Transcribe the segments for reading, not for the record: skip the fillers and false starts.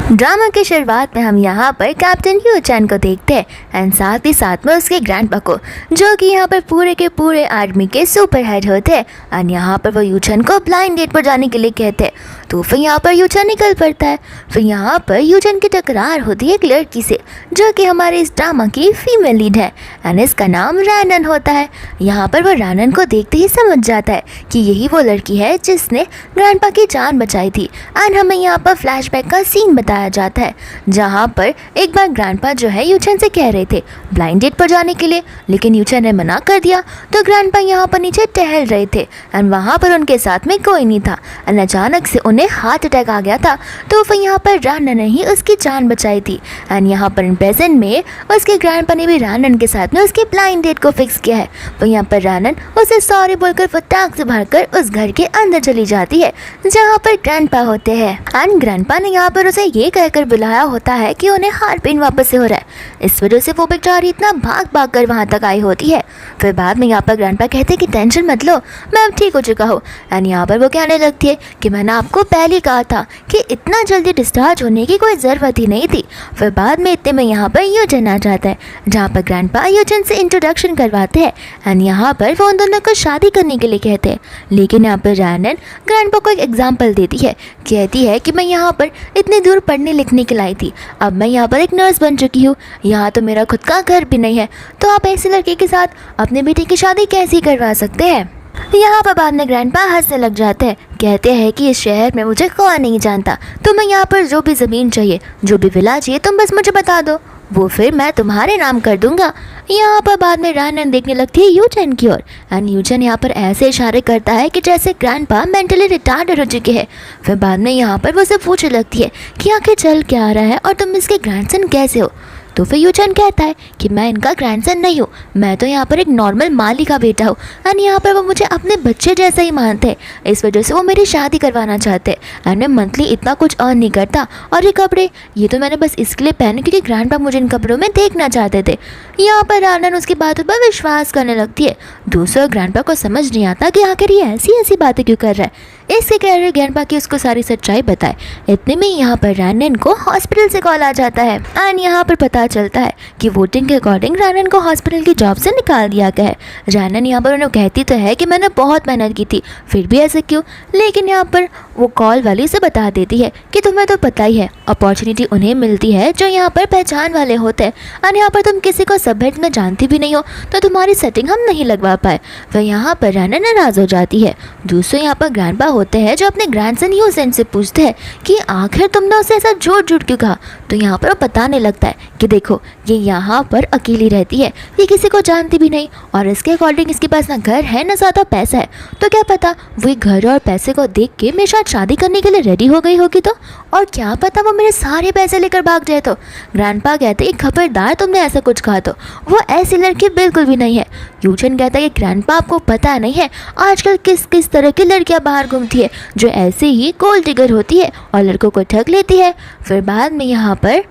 Drama की शुरुआत में हम यहाँ पर कैप्टन यू चैन को देखते हैं एंड साथ ही साथ में उसके ग्रैंडपा को, जो कि यहाँ पर पूरे के पूरे आर्मी के सुपर हेड होते हैं। एंड यहाँ पर वो यू चैन को ब्लाइंड डेट पर जाने के लिए कहते हैं, तो फिर यहाँ पर यू चैन निकल पड़ता है। फिर यहाँ पर यू चैन की टकरार होती है एक लड़की से, जो कि हमारे इस ड्रामा की फीमेल लीड है एंड इसका नाम रैनन होता है। यहाँ पर वो रैनन को देखते ही समझ जाता है कि यही वो लड़की है जिसने ग्रैंडपा की जान बचाई थी। एंड हमें यहाँ पर फ्लैशबैक का सीन बताया जाता है, जहाँ पर एक बार ग्रैंडपा जो है यू चैन से कह रहे थे ब्लाइंड डेट पर जाने के लिए, लेकिन यू चैन ने मना कर दिया। तो ग्रैंडपा यहाँ पर नीचे टहल रहे थे एंड वहाँ पर उनके साथ में कोई नहीं था एंड अचानक से उन्हें हार्ट अटैक आ गया था। तो फिर यहाँ पर रैनन ने ही उसकी जान बचाई थी एंड यहाँ पर प्रेजेंट में उसके ग्रैंडपा ने भी रैनन के साथ में उसकी ब्लाइंड डेट को फिक्स किया है। तो यहाँ पर रैनन उसे सॉरी बोलकर फटाक से भरकर उस घर के अंदर चली जाती है जहाँ पर ग्रैंडपा होते हैं। एंड ग्रैंडपा ने यहाँ पर उसे ये कहकर बुलाया होता है कि उन्हें हार्ट पेन वापस से हो रहा है, इस वजह से वो बेचारी इतना भाग भाग कर वहाँ तक आई होती है। फिर बाद में यहाँ पर ग्रैंडपा कहते हैं कि टेंशन मत लो, मैं अब ठीक हो चुका हूँ। एंड यहाँ पर वो कहने लगती है कि मैंने आपको पहले कहा था कि इतना जल्दी डिस्चार्ज होने की कोई ज़रूरत ही नहीं थी। फिर बाद में इतने में यहाँ पर यूजन आ जाता है, जहाँ पर ग्रैंडपा यूजन से इंट्रोडक्शन करवाते हैं एंड यहाँ पर वो उन दोनों को शादी करने के लिए कहते हैं। लेकिन यहाँ पर रैनन ग्रैंडपा को एक एग्जाम्पल देती है, कहती है कि मैं यहाँ पर इतनी दूर पढ़ने लिखने के लाई थी, अब मैं यहाँ पर एक नर्स बन चुकी हूँ, यहाँ तो मेरा खुद का घर भी नहीं है, तो आप ऐसे लड़के के साथ अपने बेटे की शादी कैसे करवा सकते हैं। यहाँ पर बाद में ग्रैंडपा हंसने लग जाते हैं, कहते हैं कि इस शहर में मुझे कोई नहीं जानता, तुम्हें यहाँ पर जो भी ज़मीन चाहिए, जो भी विला चाहिए, तुम बस मुझे बता दो, वो फिर मैं तुम्हारे नाम कर दूंगा। यहाँ पर बाद में रैनन देखने लगती है यूचन की ओर एंड यूचन यहाँ पर ऐसे इशारे करता है कि जैसे ग्रैंडपा मेंटली रिटार्डेड हो चुके हैं। फिर बाद में यहाँ पर वो से पूछने लगती है कि आखिर चल क्या आ रहा है और तुम इसके ग्रैंडसन कैसे हो। तो फिर यूचन कहता है कि मैं इनका ग्रैंडसन नहीं हूँ, मैं तो यहाँ पर एक नॉर्मल माली का बेटा हूँ एंड यहाँ पर वो मुझे अपने बच्चे जैसा ही मानते हैं, इस वजह से वो मेरी शादी करवाना चाहते हैं। एंड मैं मंथली इतना कुछ अर्न नहीं करता और ये कपड़े ये तो मैंने बस इसके लिए पहने क्योंकि ग्रैंडपा मुझे इन कपड़ों में देखना चाहते थे। यहाँ पर रैनन उसकी बातों पर विश्वास करने लगती है। दूसरा ग्रैंडपा को समझ नहीं आता कि आखिर ये ऐसी ऐसी बातें क्यों कर रहा है, इससे कह रहे ग्रैंडपा की उसको सारी सच्चाई बताए। इतने में यहाँ पर रैनन को हॉस्पिटल से कॉल आ जाता है एंड यहाँ पर पता चलता है कि वोटिंग के अकॉर्डिंग रैनन को हॉस्पिटल की जॉब से निकाल दिया गया है। रैनन यहाँ पर उन्हें कहती तो है कि मैंने बहुत मेहनत की थी, फिर भी ऐसे क्यों, लेकिन यहाँ पर वो कॉल वाली से बता देती है कि तुम्हें तो पता ही है अपॉर्चुनिटी उन्हें मिलती है जो यहाँ पर पहचान वाले होते हैं और यहाँ पर तुम किसी को सब्जेक्ट में जानती भी नहीं हो, तो तुम्हारी सेटिंग हम नहीं लगवा पाए। वह यहाँ पर रैनन नाराज़ हो जाती है। दूसरे यहाँ पर ग्रैंडपा होते हैं जो अपने ग्रैंडसन यूसेन से पूछते हैं कि आखिर तुमने उसे ऐसा झूठ क्यों कहा। तो यहाँ पर वो बताने लगता है कि देखो ये यहाँ पर अकेली रहती है, ये किसी को जानती भी नहीं और इसके अकॉर्डिंग इसके पास ना घर है ना ज़्यादा पैसा है, तो क्या पता वो घर और पैसे को देख के मेरे साथ शादी करने के लिए रेडी हो गई होगी, तो और क्या पता वो मेरे सारे पैसे लेकर भाग जाए। तो ग्रैंडपा कहते हैं खबरदार तुमने ऐसा कुछ कहा, तो वो ऐसी लड़की बिल्कुल भी नहीं है। यूचन कहता है कि ग्रैंडपा आपको पता नहीं है आजकल किस किस तरह की लड़कियां बाहर घूमती है जो ऐसे ही गोल्ड डिगर होती है और लड़कों को ठग लेती है। फिर बाद में यहाँ पर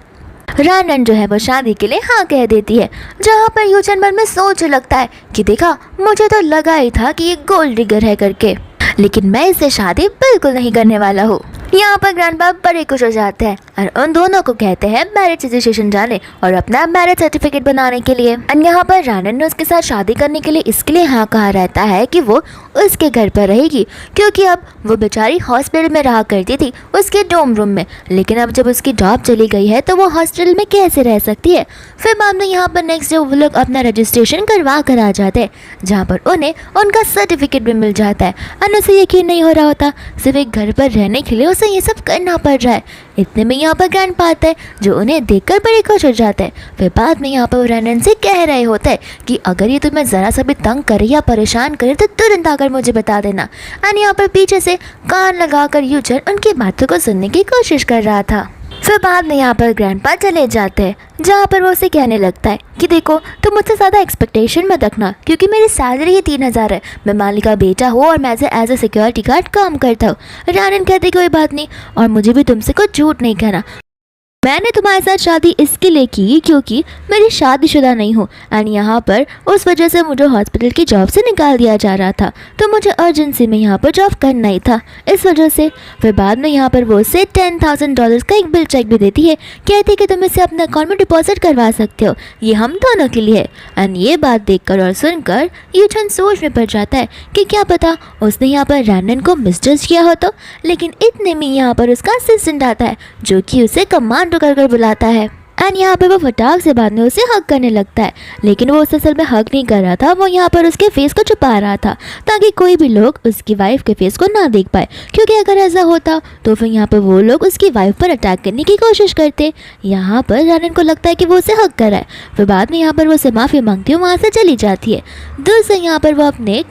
रैनन जो है वो शादी के लिए हाँ कह देती है, जहाँ पर यूचन मन में सोच लगता है कि देखा मुझे तो लगा ही था कि ये गोल्ड डिगर है करके, लेकिन मैं इससे शादी बिल्कुल नहीं करने वाला हूँ। यहाँ पर ग्रैंडपा बड़े खुश हो जाते हैं और उन दोनों को कहते हैं मैरिज रजिस्ट्रेशन जाने और अपना मैरिज सर्टिफिकेट बनाने के लिए। और यहाँ पर रैनन ने उसके साथ शादी करने के लिए इसके लिए हाँ कहा रहता है कि वो उसके घर पर रहेगी, क्योंकि अब वो बेचारी हॉस्पिटल में रहा करती थी उसके डोम रूम में, लेकिन अब जब उसकी जॉब चली गई है तो वो हॉस्पिटल में कैसे रह सकती है। फिर बाद में यहाँ पर नेक्स्ट डे वो लोग अपना रजिस्ट्रेशन करवा कर आ जाते हैं, जहाँ पर उन्हें उनका सर्टिफिकेट भी मिल जाता है और उसे यकीन नहीं हो रहा होता, सिर्फ एक घर पर रहने के लिए उसे ये सब करना पड़ रहा है। इतने में यहाँ पर ग्रैंडपा आता है जो उन्हें देखकर बड़े खुश हो जाता है। फिर बाद में यहाँ पर रैनन से कह रहे होते हैं कि अगर ये तुम्हें ज़रा सा भी तंग करे या परेशान करे तो तुरंत आकर मुझे बता देना। एंड यहाँ पर पीछे से कान लगाकर यूचन उनकी बातों को सुनने की कोशिश कर रहा था। फिर बाद में यहाँ पर ग्रैंडपा चले जाते हैं, जहाँ पर वो उसे कहने लगता है कि देखो तुम मुझसे ज़्यादा एक्सपेक्टेशन मत रखना, क्योंकि मेरी सैलरी ही 3000 है, मैं मालिक का बेटा हूँ और मैं एज ए सिक्योरिटी गार्ड काम करता हूँ। रैनन कहती कोई बात नहीं और मुझे भी तुमसे कुछ झूठ नहीं कहना। मैंने तुम्हारे साथ शादी इसके लिए की क्योंकि मेरी शादीशुदा नहीं हूँ एंड यहाँ पर उस वजह से मुझे हॉस्पिटल की जॉब से निकाल दिया जा रहा था, तो मुझे अर्जेंसी में यहाँ पर जॉब करना ही था, इस वजह से। फिर बाद में यहाँ पर वो उसे $10,000 का एक बिल चेक भी देती है, कहती है कि तुम इसे अपने अकाउंट में डिपॉजिट करवा सकते हो, ये हम दोनों के लिए है। एंड ये बात देखकर और सुनकर यूचन सोच में पड़ जाता है कि क्या पता उसने यहाँ पर रैंडन को मिसजज किया हो तो। लेकिन इतने में यहाँ पर उसका असिस्टेंट आता है जो कि उसे कमांडो कर बुलाता है एंड यहाँ पर वो फटाक से बाद में उसे हग करने लगता है, लेकिन वो उसे असल में हग नहीं कर रहा था, वो यहाँ पर उसके फेस को छुपा रहा था ताकि कोई भी लोग उसकी वाइफ के फेस को ना देख पाए, क्योंकि अगर ऐसा होता तो फिर यहाँ पर वो लोग उसकी वाइफ पर अटैक करने की कोशिश करते। यहाँ पर रैनन को लगता है कि वो उसे हग कर रहा है। फिर बाद में यहाँ पर वो उसे माफ़ी मांगती है, वहाँ से चली जाती है। दूर से यहाँ पर वो अपने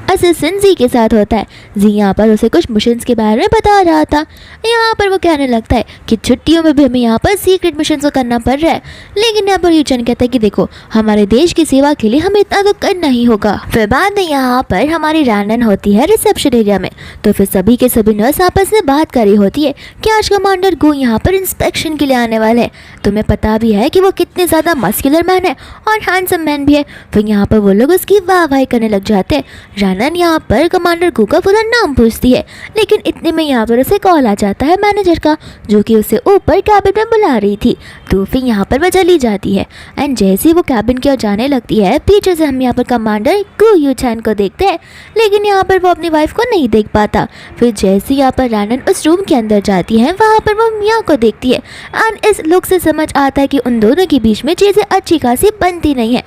असिस्टेंट जी के साथ होता है। जी यहाँ पर उसे कुछ मिशंस के बारे में बता रहा था। यहाँ पर वो कहने लगता है कि छुट्टियों में भी हमें यहाँ पर सीक्रेट मिशंस को करना पड़ रहा है, लेकिन यहाँ पर यूचन कहता है कि देखो हमारे देश की सेवा के लिए हमें इतना तो करना ही होगा। फिर बाद में यहाँ पर हमारी रैंडन होती है रिसेप्शन एरिया में, तो फिर सभी के सभी नर्स आपस में बात कर रही होती है कि आज कमांडर गू यहाँ पर इंस्पेक्शन के लिए आने वाले हैं। तुम्हें पता भी है कि वो कितने ज़्यादा मस्कुलर मैन है और हैंडसम मैन भी है। फिर यहाँ पर वो लोग उसकी वाहवाही करने लग जाते हैं। रैनन यहाँ पर कमांडर गू का पूरा नाम पूछती है, लेकिन इतने में यहाँ पर उसे कॉल आ जाता है मैनेजर का, जो कि उसे ऊपर कैबिन में बुला रही थी। तो फिर यहाँ पर वह चली जाती है एंड जैसे ही वो कैबिन की ओर जाने लगती है, पीछे से हम यहाँ पर कमांडर गू यूचैन को देखते हैं, लेकिन यहाँ पर वो अपनी वाइफ को नहीं देख पाता। फिर जैसे यहाँ पर रैनन उस रूम के अंदर जाती है, वहाँ पर वो मिया को देखती है एंड इस लुक से समझ आता है कि उन दोनों के बीच में चीज़ें अच्छी खासी बनती नहीं है।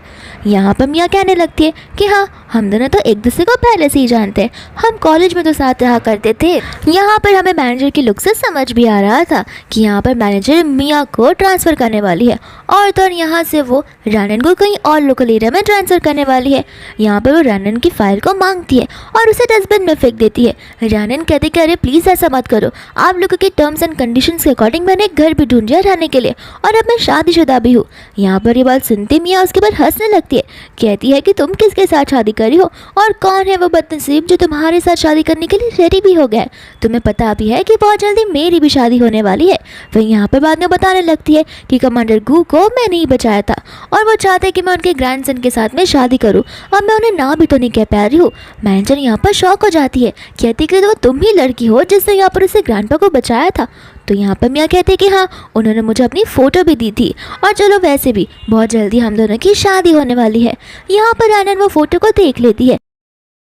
यहाँ पर मिया कहने लगती है कि हाँ, हम दोनों तो एक दूसरे को पहले से ही जानते हैं, हम कॉलेज में तो साथ रहा करते थे। यहाँ पर हमें मैनेजर की लुक से समझ भी आ रहा था कि यहाँ पर मैनेजर मिया को ट्रांसफ़र करने वाली है और तो यहाँ से वो रैनन को कहीं और लोकल एरिया में ट्रांसफ़र करने वाली है। यहाँ पर वो रैनन की फाइल को मांगती है और उसे डस्टबिन में फेंक देती है। रैनन कहती कि अरे प्लीज़ ऐसा मत करो, आप लोगों के टर्म्स एंड कंडीशंस के अकॉर्डिंग मैंने एक घर भी ढूंढ लिया रहने के लिए और अब मैं शादीशुदा भी हूँ। यहाँ पर ये बात सुनती मिया उसके बाद हंसने लगती है, कहती है कि तुम किसके साथ शादी करी हो और कौन है वो बदनसीब जो तुम्हारे साथ शादी करने के लिए रेडी भी हो गया है। तुम्हें पता भी है कि बहुत जल्दी मेरी भी शादी होने वाली है। फिर यहाँ पर बाद में बताने लगती है कि कमांडर गू को मैंने ही बचाया था और वो चाहते हैं कि मैं उनके ग्रैंडसन के साथ में शादी करूँ और मैं उन्हें ना भी तो नहीं कह पा रही हूँ। मैनेजर यहाँ पर शॉक हो जाती है, कहती कि वो तुम ही लड़की हो जिसने यहाँ पर उसे ग्रैंडपा को बचाया था। तो यहाँ पर मियाँ कहते कि हाँ, उन्होंने मुझे अपनी फ़ोटो भी दी थी और चलो वैसे भी बहुत जल्दी हम दोनों की शादी होने वाली है। यहाँ पर रैनन वो फ़ोटो को देख लेती है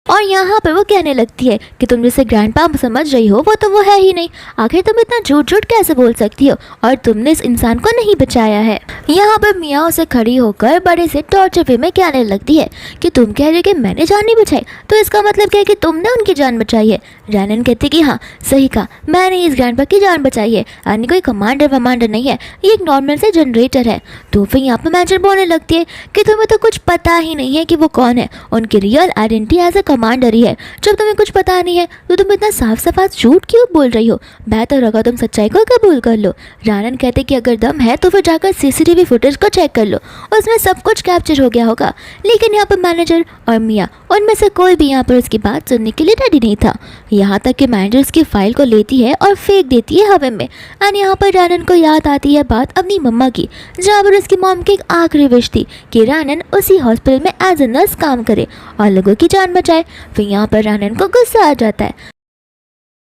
और यहाँ पर वो कहने लगती है कि तुम जिसे ग्रैंडपा समझ रही हो वो तो वो है ही नहीं, आखिर तुम इतना झूठ झूठ कैसे बोल सकती हो और तुमने इस इंसान को नहीं बचाया है। यहाँ पर मियाँ उसे खड़ी होकर बड़े से टॉर्चर वे में कहने लगती है कि तुम कह रहे हो कि मैंने जान नहीं बचाई, तो इसका मतलब क्या है कि तुमने उनकी जान बचाई है। रैनन कहती कि हाँ सही कहा, मैंने इस ग्रैंडपा की जान बचाई है, यानी कोई कमांडर वमांडर नहीं है, ये एक नॉर्मल से जनरेटर है। तो फिर यहाँ पर मैनेजर बोलने लगती है कि तुम्हें तो कुछ पता ही नहीं है कि वो कौन है, उनकी real identity as a commander ही है। जब तुम्हें कुछ पता नहीं है तो तुम इतना साफ साफ झूठ क्यों बोल रही हो, बेहतर होगा तुम सच्चाई को कबूल कर लो। रैनन कहते कि अगर दम है तो फिर जाकर सीसीटीवी फुटेज को चेक कर लो, उसमें सब कुछ कैप्चर हो गया होगा। लेकिन यहाँ पर मैनेजर और मियाँ उनमें से कोई भी यहाँ पर उसकी बात सुनने के लिए रेडी नहीं था। यहाँ तक कि मैनेजर उसकी फाइल को लेती है और फेंक देती है हवा में। एंड यहाँ पर रैनन को याद आती है बात अपनी मम्मा की, जहाँ पर उसकी मॉम की एक आखिरी विश थी कि रैनन उसी हॉस्पिटल में एज ए नर्स काम करे और लोगों की जान बचाए। फिर यहाँ पर रैनन को गुस्सा आ जाता है।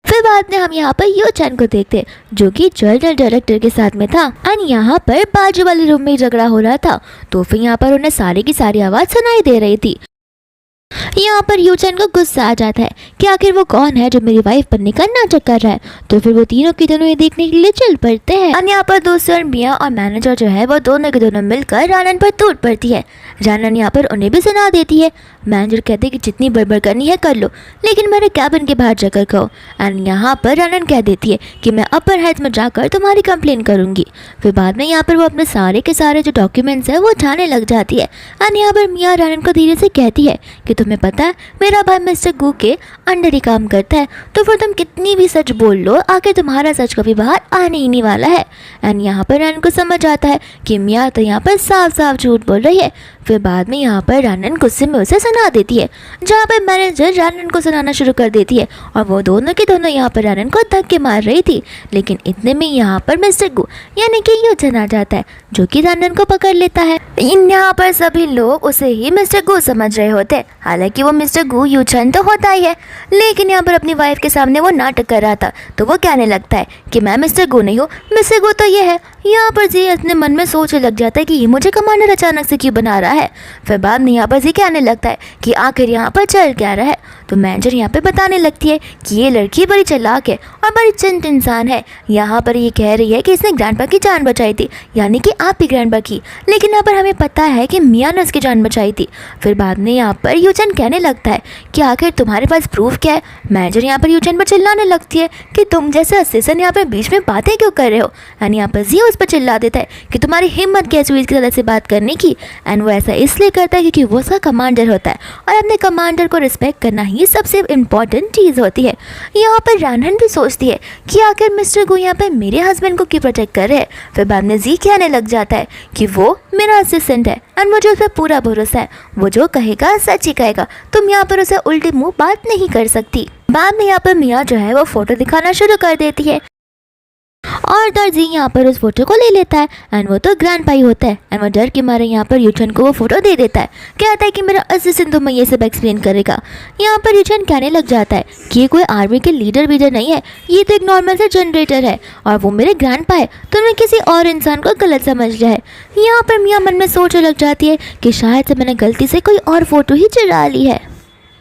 फिर बाद में हम यहाँ पर यूचैन को देखते जो कि जनरल डायरेक्टर के साथ में था एंड यहाँ पर बाजू वाले रूम में झगड़ा हो रहा था। तो फिर यहाँ पर उन्हें सारी की सारी आवाज़ सुनाई दे रही थी। यहाँ पर यूचैन को गुस्सा आ जाता है कि आखिर वो कौन है जो मेरी वाइफ बनने का नाटक कर रहा है। तो फिर वो तीनों की दोनों ये देखने के लिए चल पड़ते हैं। और यहाँ पर दूसरे मियाँ और मैनेजर जो है वो दोनों के दोनों मिलकर रैनन पर टूट पड़ती है। रैनन यहाँ पर उन्हें भी सुना देती है। मैनेजर कहते कि जितनी बड़बड़ करनी है कर लो, लेकिन मेरे कैबिन के बाहर जाकर कहो। एंड यहाँ पर रैनन कह देती है कि मैं अपर हेड में जाकर तुम्हारी कंप्लेन करूँगी। फिर बाद में यहाँ पर वो अपने सारे के सारे जो डॉक्यूमेंट्स है वो उठाने लग जाती है। एंड यहाँ पर मियाँ रैनन को धीरे से कहती है कि तुम्हें पता है मेरा भाई मिस्टर गू के अंडर ही काम करता है, तो फिर तुम कितनी भी सच बोल लो आखिर तुम्हारा सच कभी बाहर आने ही नहीं वाला है। एंड यहाँ पर रैनन को समझ आता है कि मियाँ तो यहाँ पर साफ साफ झूठ बोल रही है। फिर बाद में यहाँ पर रानन गुस्से में उसे सुना देती है, जहाँ पर मैनेजर रानन को सुनाना शुरू कर देती है और वो दोनों के दोनों यहाँ पर रानन को धक्के मार रही थी। लेकिन इतने में यहाँ पर मिस्टर गु यानी कि यूचन आ जाता है, जो कि रानन को पकड़ लेता है। यहाँ पर सभी लोग उसे ही मिस्टर गु समझ रहे होते हैं, हालांकि वो मिस्टर गु यूचन तो होता ही है, लेकिन यहाँ पर अपनी वाइफ के सामने वो नाटक कर रहा था, तो वो कहने लगता है कि मैं मिस्टर गु नहीं हूँ, मिस्टर गु तो ये है। यहाँ पर जी अपने मन में सोचने लग जाता है कि ये मुझे कमांडर अचानक से क्यों बना रहा है। फिर बाद में यहाँ पर जी कहने लगता है कि आखिर यहाँ पर चल क्या रहा है। तो मैनेजर यहाँ पे बताने लगती है कि ये लड़की बड़ी चालाक है और बड़ी चंट इंसान है। यहाँ पर ये कह रही है कि इसने ग्रैंडपा की जान बचाई थी, यानी कि आप ही ग्रैंडपा की, लेकिन यहाँ पर हमें पता है कि मिया ने उसकी जान बचाई थी। फिर बाद में यहाँ पर यूचन कहने लगता है कि आखिर तुम्हारे पास प्रूफ क्या है। मैनेजर यहाँ पर यूचन पर चिल्लाने लगती है कि तुम जैसे असिस्टेंट यहाँ पर बीच में बातें क्यों कर रहे हो। एंड यहाँ पर जी उस पर चिल्ला देता है कि तुम्हारी हिम्मत कैसे हुई इसकी तरह से बात करने की। एंड वो ऐसा इसलिए करता है क्योंकि वो उसका कमांडर होता है और अपने कमांडर को रिस्पेक्ट करना ही सबसे इम्पॉर्टेंट चीज़ होती है। यहाँ पर रानन भी सोचती है कि आखिर मिस्टर गु यहाँ पर मेरे हस्बैंड को क्यों प्रोटेक्ट कर रहे हैं। फिर बाद में जी कहने लग जाता है कि वो मेरा असिस्टेंट है एंड मुझे उस पर पूरा भरोसा है, वो जो कहेगा सच ही कहेगा, तुम यहाँ पर उसे उल्टी मुँह बात नहीं कर सकती। बाद में यहाँ पर मिया जो है वो फोटो दिखाना शुरू कर देती है और दर्जी यहाँ पर उस फोटो को ले लेता है एंड वो तो ग्रैंडपा ही होता है। एंड वो डर के मारे यहाँ पर यूचन को वो फोटो दे देता है, कहता है कि मेरा असिस्टेंट तुम्हें ये सब एक्सप्लेन करेगा। यहाँ पर यूचन कहने लग जाता है कि ये कोई आर्मी के लीडर वीडर नहीं है, ये तो एक नॉर्मल सा जनरेटर है और वो मेरे ग्रैंडपा है, तुमने किसी और इंसान को गलत समझ लिया है। यहाँ पर मियाँ मन में सोचने लग जाती है कि शायद से मैंने गलती से कोई और फोटो ही चुरा ली है।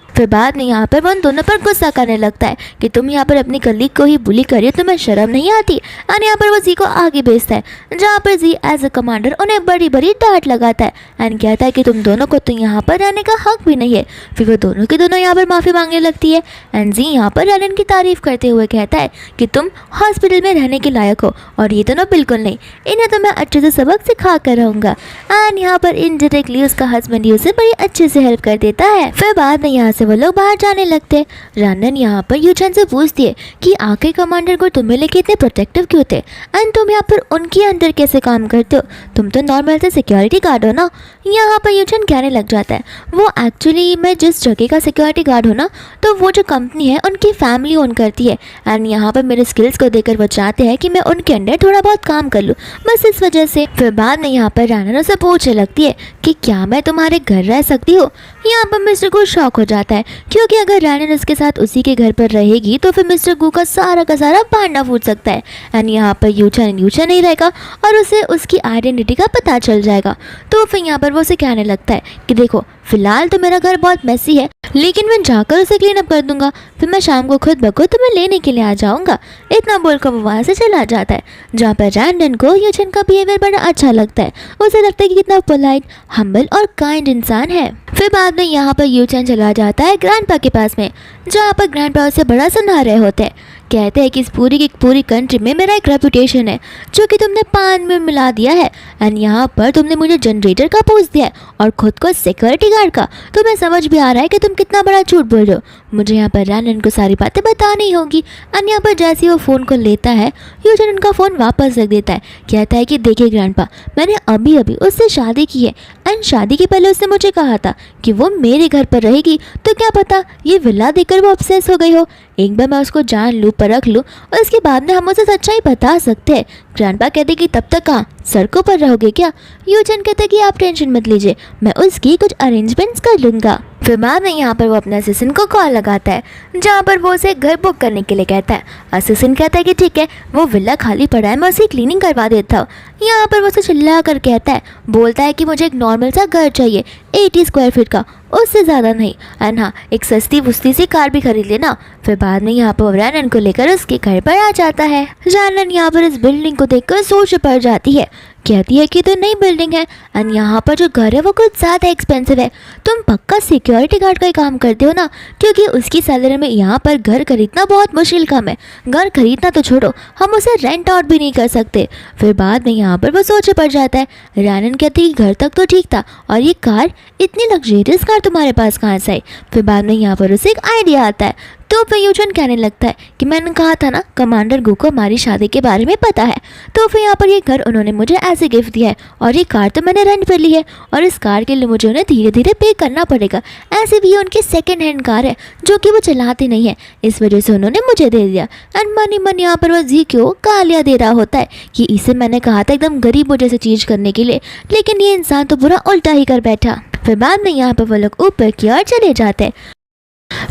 फिर बाद में यहाँ पर वो उन दोनों पर गुस्सा करने लगता है कि तुम यहाँ पर अपनी कलीग को ही बुली करिए, तुम्हें शर्म नहीं आती। और यहाँ पर वो जी को आगे भेजता है, जहाँ पर जी एज अ कमांडर उन्हें बड़ी बड़ी डांट लगाता है एंड कहता है कि तुम दोनों को तो यहाँ पर रहने का हक भी नहीं है। फिर वो दोनों के दोनों यहाँ पर माफ़ी मांगने लगती है एंड जी यहाँ पर रानन की तारीफ करते हुए कहता है कि तुम हॉस्पिटल में रहने के लायक हो और ये दोनों बिल्कुल नहीं, इन्हें तो मैं अच्छे से सबक सिखा कर रहूँगा। एंड यहाँ पर इनडायरेक्टली उसका हस्बैंड उसे बड़ी अच्छे से हेल्प कर देता है। फिर बाद में यहाँ से वो लोग बाहर जाने लगते हैं। रानन यहाँ पर यूचन से पूछती है कि आखिर कमांडर को तुम्हें लेके इतने प्रोटेक्टिव क्यों थे एंड तुम यहाँ पर उनके अंदर कैसे काम करते हो, तुम तो नॉर्मल से सिक्योरिटी गार्ड हो ना। यहाँ पर यूचन कहने लग जाता है वो एक्चुअली मैं जिस जगह का सिक्योरिटी गार्ड हूँ ना, तो वो जो कंपनी है उनकी फैमिली ओन करती है एंड यहाँ पर मेरे स्किल्स को देखकर वो चाहते हैं कि मैं उनके अंडर थोड़ा बहुत काम कर लूँ, बस इस वजह से। फिर बाद में यहाँ पर रानन से पूछने लगती है कि क्या मैं तुम्हारे घर रह सकती हूँ। यहाँ पर मिस्टर गु शॉक हो जाता है क्योंकि अगर रानन उसके साथ उसी के घर पर रहेगी तो फिर मिस्टर गु का सारा भांडा फूट सकता है एंड यहाँ पर यूचन नहीं रहेगा और उसे उसकी आइडेंटिटी का पता चल जाएगा। तो फिर यहाँ पर वो उसे कहने लगता है कि देखो फिलहाल तो मेरा घर बहुत मैसी है, लेकिन मैं जाकर उसे क्लीन अप कर दूंगा, फिर मैं शाम को खुद ब खुद तुम्हें लेने के लिए आ जाऊंगा। इतना बोलकर वो वहाँ से चला जाता है, जहाँ पर रैंडन को यूचन का बिहेवियर बड़ा अच्छा लगता है। उसे लगता है कि कितना पोलाइट, हम्बल और काइंड इंसान है। फिर बाद में यहाँ पर यूचन चला जाता है ग्रैंडपा के पास में, जहाँ पर ग्रैंडपा उसे बड़ा सुना रहे होते हैं। कहते हैं कि इस पूरी की पूरी कंट्री में मेरा एक रेपुटेशन है जो कि तुमने पान में मिला दिया है एंड यहाँ पर तुमने मुझे जनरेटर का पोस्ट दिया है और खुद को सिक्योरिटी गार्ड का। तुम्हें समझ भी आ रहा है कि तुम कितना बड़ा झूठ बोल रहे हो। मुझे यहाँ पर रैनन को सारी बातें बतानी होगी। एंड यहाँ पर जैसे ही वो फ़ोन को लेता है, यूजन उनका फ़ोन वापस रख देता है। कहता है कि देखिए ग्रैंडपा, मैंने अभी अभी उससे शादी की है एंड शादी के पहले उसने मुझे कहा था कि वो मेरे घर पर रहेगी, तो क्या पता ये विला देखकर वो ऑब्सेस हो गई हो। एक बार मैं उसको जान लूँ, परख लूँ और उसके बाद में हम उसे सच्चाई बता सकते हैं। ग्रैंडपा कहते कि तब तक कहाँ सड़कों पर रहोगे क्या। यूजन कहते कि आप टेंशन मत लीजिए, मैं उसकी कुछ अरेंजमेंट्स कर लूँगा। फिर बाद में यहाँ पर वो अपने असिस्टेंट को कॉल लगाता है, जहाँ पर वो उसे घर बुक करने के लिए कहता है। असिस्टेंट कहता है कि ठीक है, वो विला खाली पड़ा है, मैं उसे क्लीनिंग करवा देता हूँ। यहाँ पर वो उसे चिल्ला कर कहता है, बोलता है कि मुझे एक नॉर्मल सा घर चाहिए 80 स्क्वायर फीट का, उससे ज़्यादा नहीं। एंड हाँ, एक सस्ती बुस्ती सी कार भी खरीद लेना। फिर बाद में यहाँ पर रैनन को लेकर उसके घर पर आ जाता है। रैनन यहाँ पर इस बिल्डिंग को देखकर सोच पड़ जाती है, कहती है कि तो नई बिल्डिंग है एंड यहाँ पर जो घर है वो कुछ ज़्यादा एक्सपेंसिव है। तुम पक्का सिक्योरिटी गार्ड का ही काम करते हो ना, क्योंकि उसकी सैलरी में यहाँ पर घर खरीदना बहुत मुश्किल काम है। घर खरीदना तो छोड़ो, हम उसे रेंट आउट भी नहीं कर सकते। फिर बाद में यहाँ पर वो सोच पड़ जाता है। रैनन कहती है घर तक तो ठीक था, और ये कार, इतनी लग्जरियस कार तुम्हारे पास कहाँ से आई। फिर बाद में यहाँ पर उसे एक आइडिया आता है। तो फिर यूजन कहने लगता है कि मैंने कहा था ना कमांडर गु को हमारी शादी के बारे में पता है, तो फिर यहाँ पर ये घर उन्होंने मुझे ऐसे गिफ्ट दिया है और ये कार तो मैंने रेंट पर ली है और इस कार के लिए मुझे उन्हें धीरे धीरे पे करना पड़ेगा। ऐसे भी ये उनकी सेकेंड हैंड कार है जो कि वो चलाते नहीं है, इस वजह से उन्होंने मुझे दे दिया। एंड मन यहाँ पर वो जी क्यों गालियाँ दे रहा होता है कि इसे मैंने कहा था एकदम गरीबों जैसे चीज़ करने के लिए, लेकिन ये इंसान तो पूरा उल्टा ही कर बैठा। फिर बाद में यहाँ पर वो लोग ऊपर की ओर चले जाते हैं।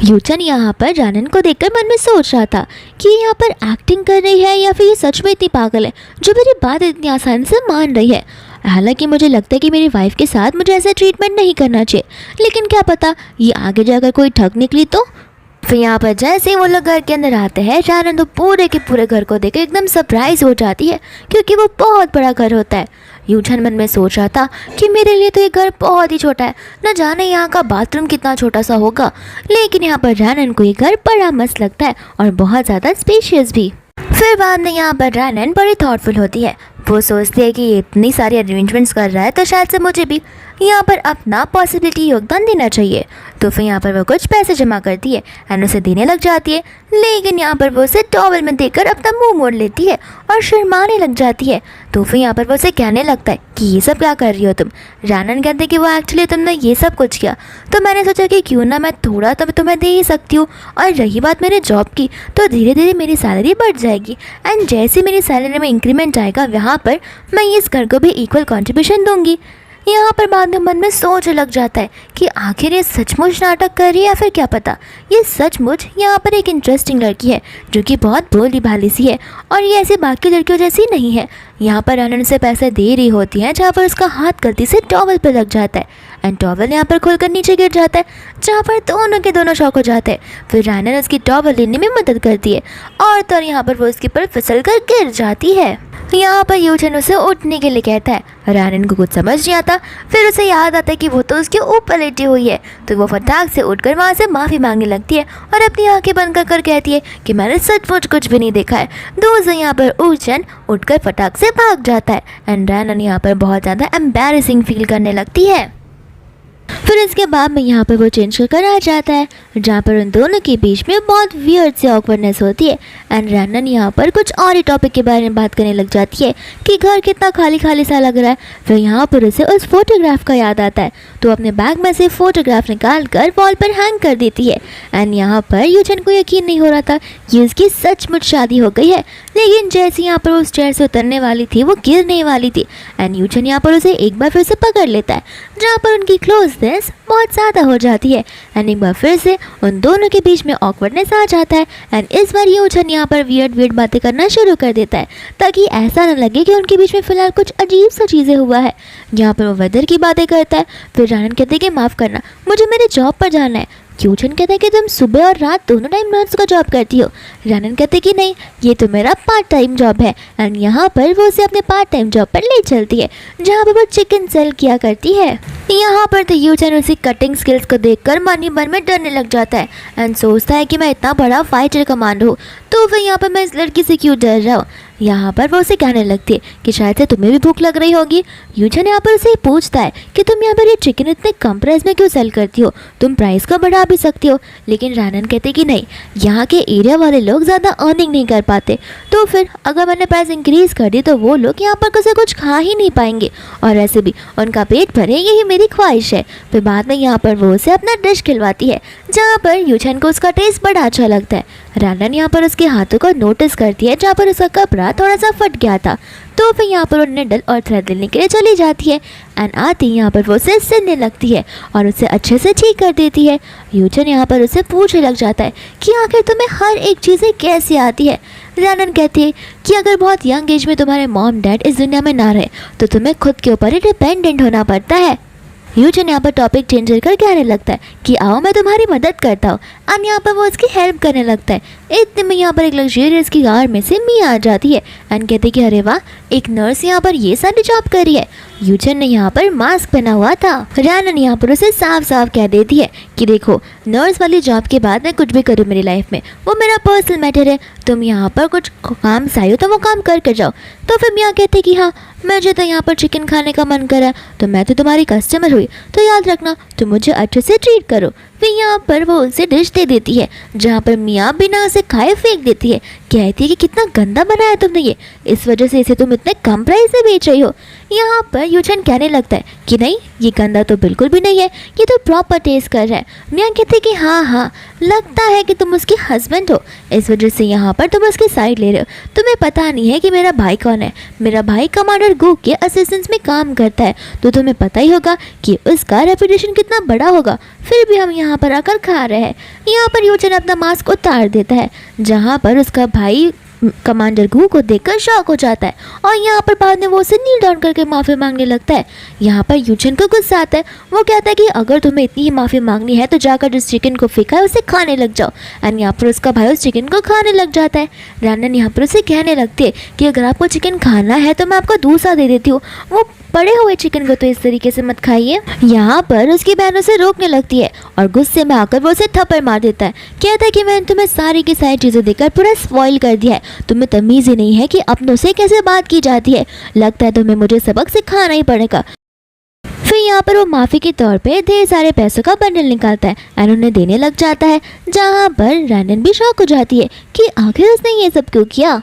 यूचन यहाँ पर रानन को देखकर मन में सोच रहा था कि ये यहाँ पर एक्टिंग कर रही है या फिर ये सच में इतनी पागल है जो मेरी बात इतनी आसानी से मान रही है। हालांकि मुझे लगता है कि मेरी वाइफ के साथ मुझे ऐसा ट्रीटमेंट नहीं करना चाहिए, लेकिन क्या पता ये आगे जाकर कोई ठग निकली तो। फिर यहाँ पर जैसे ही वो लोग घर के अंदर आते हैं, रानन तो पूरे के पूरे घर को देखकर एकदम सरप्राइज हो जाती है क्योंकि वो बहुत बड़ा घर होता है। यूचन मन में सोच रहा था कि मेरे लिए तो ये घर बहुत ही छोटा है, न जाने यहाँ का बाथरूम कितना छोटा सा होगा, लेकिन यहाँ पर रानन को ये घर बड़ा मस्त लगता है और बहुत ज़्यादा स्पेशियस भी। फिर बाद में यहाँ पर रानन बड़ी थॉटफुल होती है। वो सोचती है कि ये इतनी सारी अरेंजमेंट्स कर रहा है तो शायद से मुझे भी यहाँ पर अपना पॉसिबिलिटी योगदान देना चाहिए। तो फिर यहाँ पर वो कुछ पैसे जमा करती है एंड उसे देने लग जाती है, लेकिन यहाँ पर वो उसे टॉवल में देकर अपना मुंह मोड़ लेती है और शर्माने लग जाती है। तो फिर यहाँ पर वो उसे कहने लगता है कि ये सब क्या कर रही हो तुम। रानन कहते कि वो एक्चुअली तुमने ये सब कुछ किया तो मैंने सोचा कि क्यों ना मैं थोड़ा तो तुम्हें दे ही सकती हूँ, और रही बात मेरे जॉब की तो धीरे धीरे मेरी सैलरी बढ़ जाएगी एंड जैसे मेरी सैलरी में इंक्रीमेंट आएगा वहाँ पर मैं इस घर को भी इक्वल कंट्रीब्यूशन दूंगी। यहाँ पर बाद में मन में सोच लग जाता है कि आखिर ये सचमुच नाटक कर रही है या फिर क्या पता ये सचमुच यहाँ पर एक इंटरेस्टिंग लड़की है जो कि बहुत भोली भाली सी है और ये ऐसी बाकी लड़कियों जैसी नहीं है। यहाँ पर रानन से पैसे दे रही होती है जहाँ पर उसका हाथ गलती से टॉवल पर लग जाता है एंड टॉवल यहाँ पर खुलकर नीचे गिर जाता है, जहाँ पर दोनों के दोनों शॉक हो जाते हैं। फिर रानन उसकी टॉवल लेने में मदद करती है और तो यहाँ पर वो उसके ऊपर फिसल कर गिर जाती है। यहाँ पर यूचन उसे उठने के लिए कहता है। रानन को कुछ समझ नहीं आता, फिर उसे याद आता है कि वो तो उसके ऊपर लेटी हुई है, तो वो फटाक से उठकर वहाँ से माफ़ी मांगने लगती है और अपनी आंखें बंद कर कहती है कि मैंने सचमुच कुछ भी नहीं देखा है। दोस्तों यहाँ पर यूचन उठकर फटाक से भाग जाता है एंड रानन यहाँ पर बहुत ज़्यादा एम्बैरेसिंग फील करने लगती है। फिर इसके बाद में यहाँ पर वो चेंज कर आ जाता है जहाँ पर उन दोनों के बीच में बहुत वियर्ड से ऑकवर्डनेस होती है एंड रानन यहाँ पर कुछ और ही टॉपिक के बारे में बात करने लग जाती है कि घर कितना खाली खाली सा लग रहा है। फिर यहाँ पर उसे उस फोटोग्राफ का याद आता है तो अपने बैग में से फोटोग्राफ निकाल कर वॉल पर हैंग कर देती है एंड यहाँ पर यूचन को यकीन नहीं हो रहा था कि उसकी सचमुच शादी हो गई है, लेकिन जैसे यहाँ पर उस चेयर से उतरने वाली थी वो गिरने वाली थी एंड यूचन यहाँ पर उसे एक बार फिर से पकड़ लेता है जहाँ पर उनकी क्लोजनेस बहुत ज़्यादा हो जाती है एंड एक बार फिर से उन दोनों के बीच में ऑकवर्डनेस आ जाता है एंड इस बार यूचन यहाँ पर वियर्ड बातें करना शुरू कर देता है ताकि ऐसा न लगे कि उनके बीच में फ़िलहाल कुछ अजीब सा चीज़ें हुआ है। यहाँ पर वो वेदर की बातें करता है। फिर रानन कहते हैं कि माफ़ करना मुझे मेरे जॉब पर जाना है। यूचन कहता है कि तुम सुबह और रात दोनों टाइम नर्स का जॉब करती हो। रानन कहते कि नहीं ये तो मेरा पार्ट टाइम जॉब है एंड यहाँ पर वो उसे अपने पार्ट टाइम जॉब पर ले चलती है जहाँ पर वो चिकन सेल किया करती है। यहाँ पर तो यूचन उसी कटिंग स्किल्स को देखकर मन ही मन में डरने लग जाता है एंड सोचता है कि मैं इतना बड़ा फाइटर कमांडो हूँ तो फिर यहाँ पर मैं इस लड़की से क्यों डर रहा हूँ। यहाँ पर वो उसे कहने लगती है कि शायद से तुम्हें भी भूख लग रही होगी। यूचन यहाँ पर उसे पूछता है कि तुम यहाँ पर ये चिकन इतने कम प्राइस में क्यों सेल करती हो, तुम प्राइस को बढ़ा भी सकती हो। लेकिन रानन कहते कि नहीं यहाँ के एरिया वाले लोग ज़्यादा अर्निंग नहीं कर पाते, तो फिर अगर मैंने प्राइस इंक्रीज कर दी तो वो लोग यहाँ पर कैसे कुछ खा ही नहीं पाएंगे और ऐसे भी उनका पेट भरे यही मेरी ख्वाहिश है। फिर बाद में यहाँ पर वो उसे अपना डिश खिलवाती है जहाँ पर यूचन को उसका टेस्ट बड़ा अच्छा लगता है। रानन यहाँ पर उसके हाथों को नोटिस करती है जहाँ पर उसका कपड़ा थोड़ा सा फट गया था, तो फिर यहाँ पर वो निडल और थ्रेड लेने के लिए चली जाती है एंड आती यहाँ पर वो उसे सिलने लगती है और उसे अच्छे से ठीक कर देती है। यूचन यहाँ पर उसे पूछने लग जाता है कि आखिर तुम्हें हर एक चीज़ें कैसे आती है। रानन कहती है कि अगर बहुत यंग एज में तुम्हारे मॉम डैड इस दुनिया में ना रहे तो तुम्हें खुद के ऊपर ही डिपेंडेंट होना पड़ता है। यूचन यहाँ पर टॉपिक चेंज कर कहने लगता है कि आओ मैं तुम्हारी मदद करता हूँ और यहाँ पर वो उसकी हेल्प करने लगता है। इतने में यहाँ पर एक लग्जरियस की कार में से मिया आ जाती है एंड कहती कि अरे वाह एक नर्स यहाँ पर ये सारी जॉब कर रही है। यूचन ने यहाँ पर मास्क पहना हुआ था। रानन यहाँ पर उसे साफ साफ कह देती है कि देखो नर्स वाली जॉब के बाद मैं कुछ भी करूँ मेरी लाइफ में वो मेरा पर्सनल मैटर है, तुम यहाँ पर कुछ काम से आई हो तो वो काम कर जाओ। तो फिर मियाँ कहते कि हाँ मुझे तो यहाँ पर चिकन खाने का मन करा तो मैं तो तुम्हारी कस्टमर हुई तो याद रखना तुम मुझे अच्छे से ट्रीट करो। फिर यहाँ पर वो उसे डिश दे देती है जहाँ पर मियाँ बिना उसे खाए फेंक देती है। कहती है कि कितना गंदा बनाया तुमने ये, इस वजह से इसे तुम इतने कम प्राइस से बेच रही हो। यहाँ पर यूचन कहने लगता है कि नहीं, ये गंदा तो बिल्कुल भी नहीं है, ये तो प्रॉपर टेस्ट कर रहा है। मियाँ कहते हैं कि हाँ हाँ, लगता है कि तुम उसकी हस्बैंड हो, इस वजह से यहाँ पर तुम उसकी साइड ले रहे हो। तुम्हें पता नहीं है कि मेरा भाई कौन है। मेरा भाई कमांडर गू के असिस्टेंस में काम करता है, तो तुम्हें पता ही होगा कि उसका रेपुटेशन कितना बड़ा होगा, फिर भी हम यहाँ पर आकर खा रहे हैं। यहाँ पर यूचन अपना मास्क उतार देता है, जहाँ पर उसका भाई कमांडर गू को देखकर शॉक हो जाता है और यहाँ पर बाद में वो उसे नील डाउन करके माफ़ी मांगने लगता है। यहाँ पर यूचन को गुस्सा आता है। वो कहता है कि अगर तुम्हें इतनी ही माफ़ी मांगनी है तो जाकर जिस चिकन को फेंका है उसे खाने लग जाओ। एंड यहाँ पर उसका भाई उस चिकन को खाने लग जाता है। रैनन यहाँ पर उसे कहने लगती है कि अगर आपको चिकन खाना है तो मैं आपको दूसरा दे देती हूँ, वो पड़े हुए चिकन को तो इस तरीके से मत खाइए। यहाँ पर उसकी बहन उसे रोकने लगती है और गुस्से में आकर वो उसे थप्पड़ मार देता है। कहता है कि मैंने तुम्हें सारी की सारी चीज़ें देकर पूरा स्पॉइल कर दिया है, तुम्हें तमीज़ ही नहीं है कि अपनों से कैसे बात की जाती है, लगता है तुम्हें मुझे सबक सिखाना ही पड़ेगा। फिर यहाँ पर वो माफ़ी के तौर पे ढेर सारे पैसों का बंडल निकालता है एंड उन्हें देने लग जाता है, जहाँ पर रैनन भी शॉक हो जाती है कि आखिर उसने ये सब क्यों किया।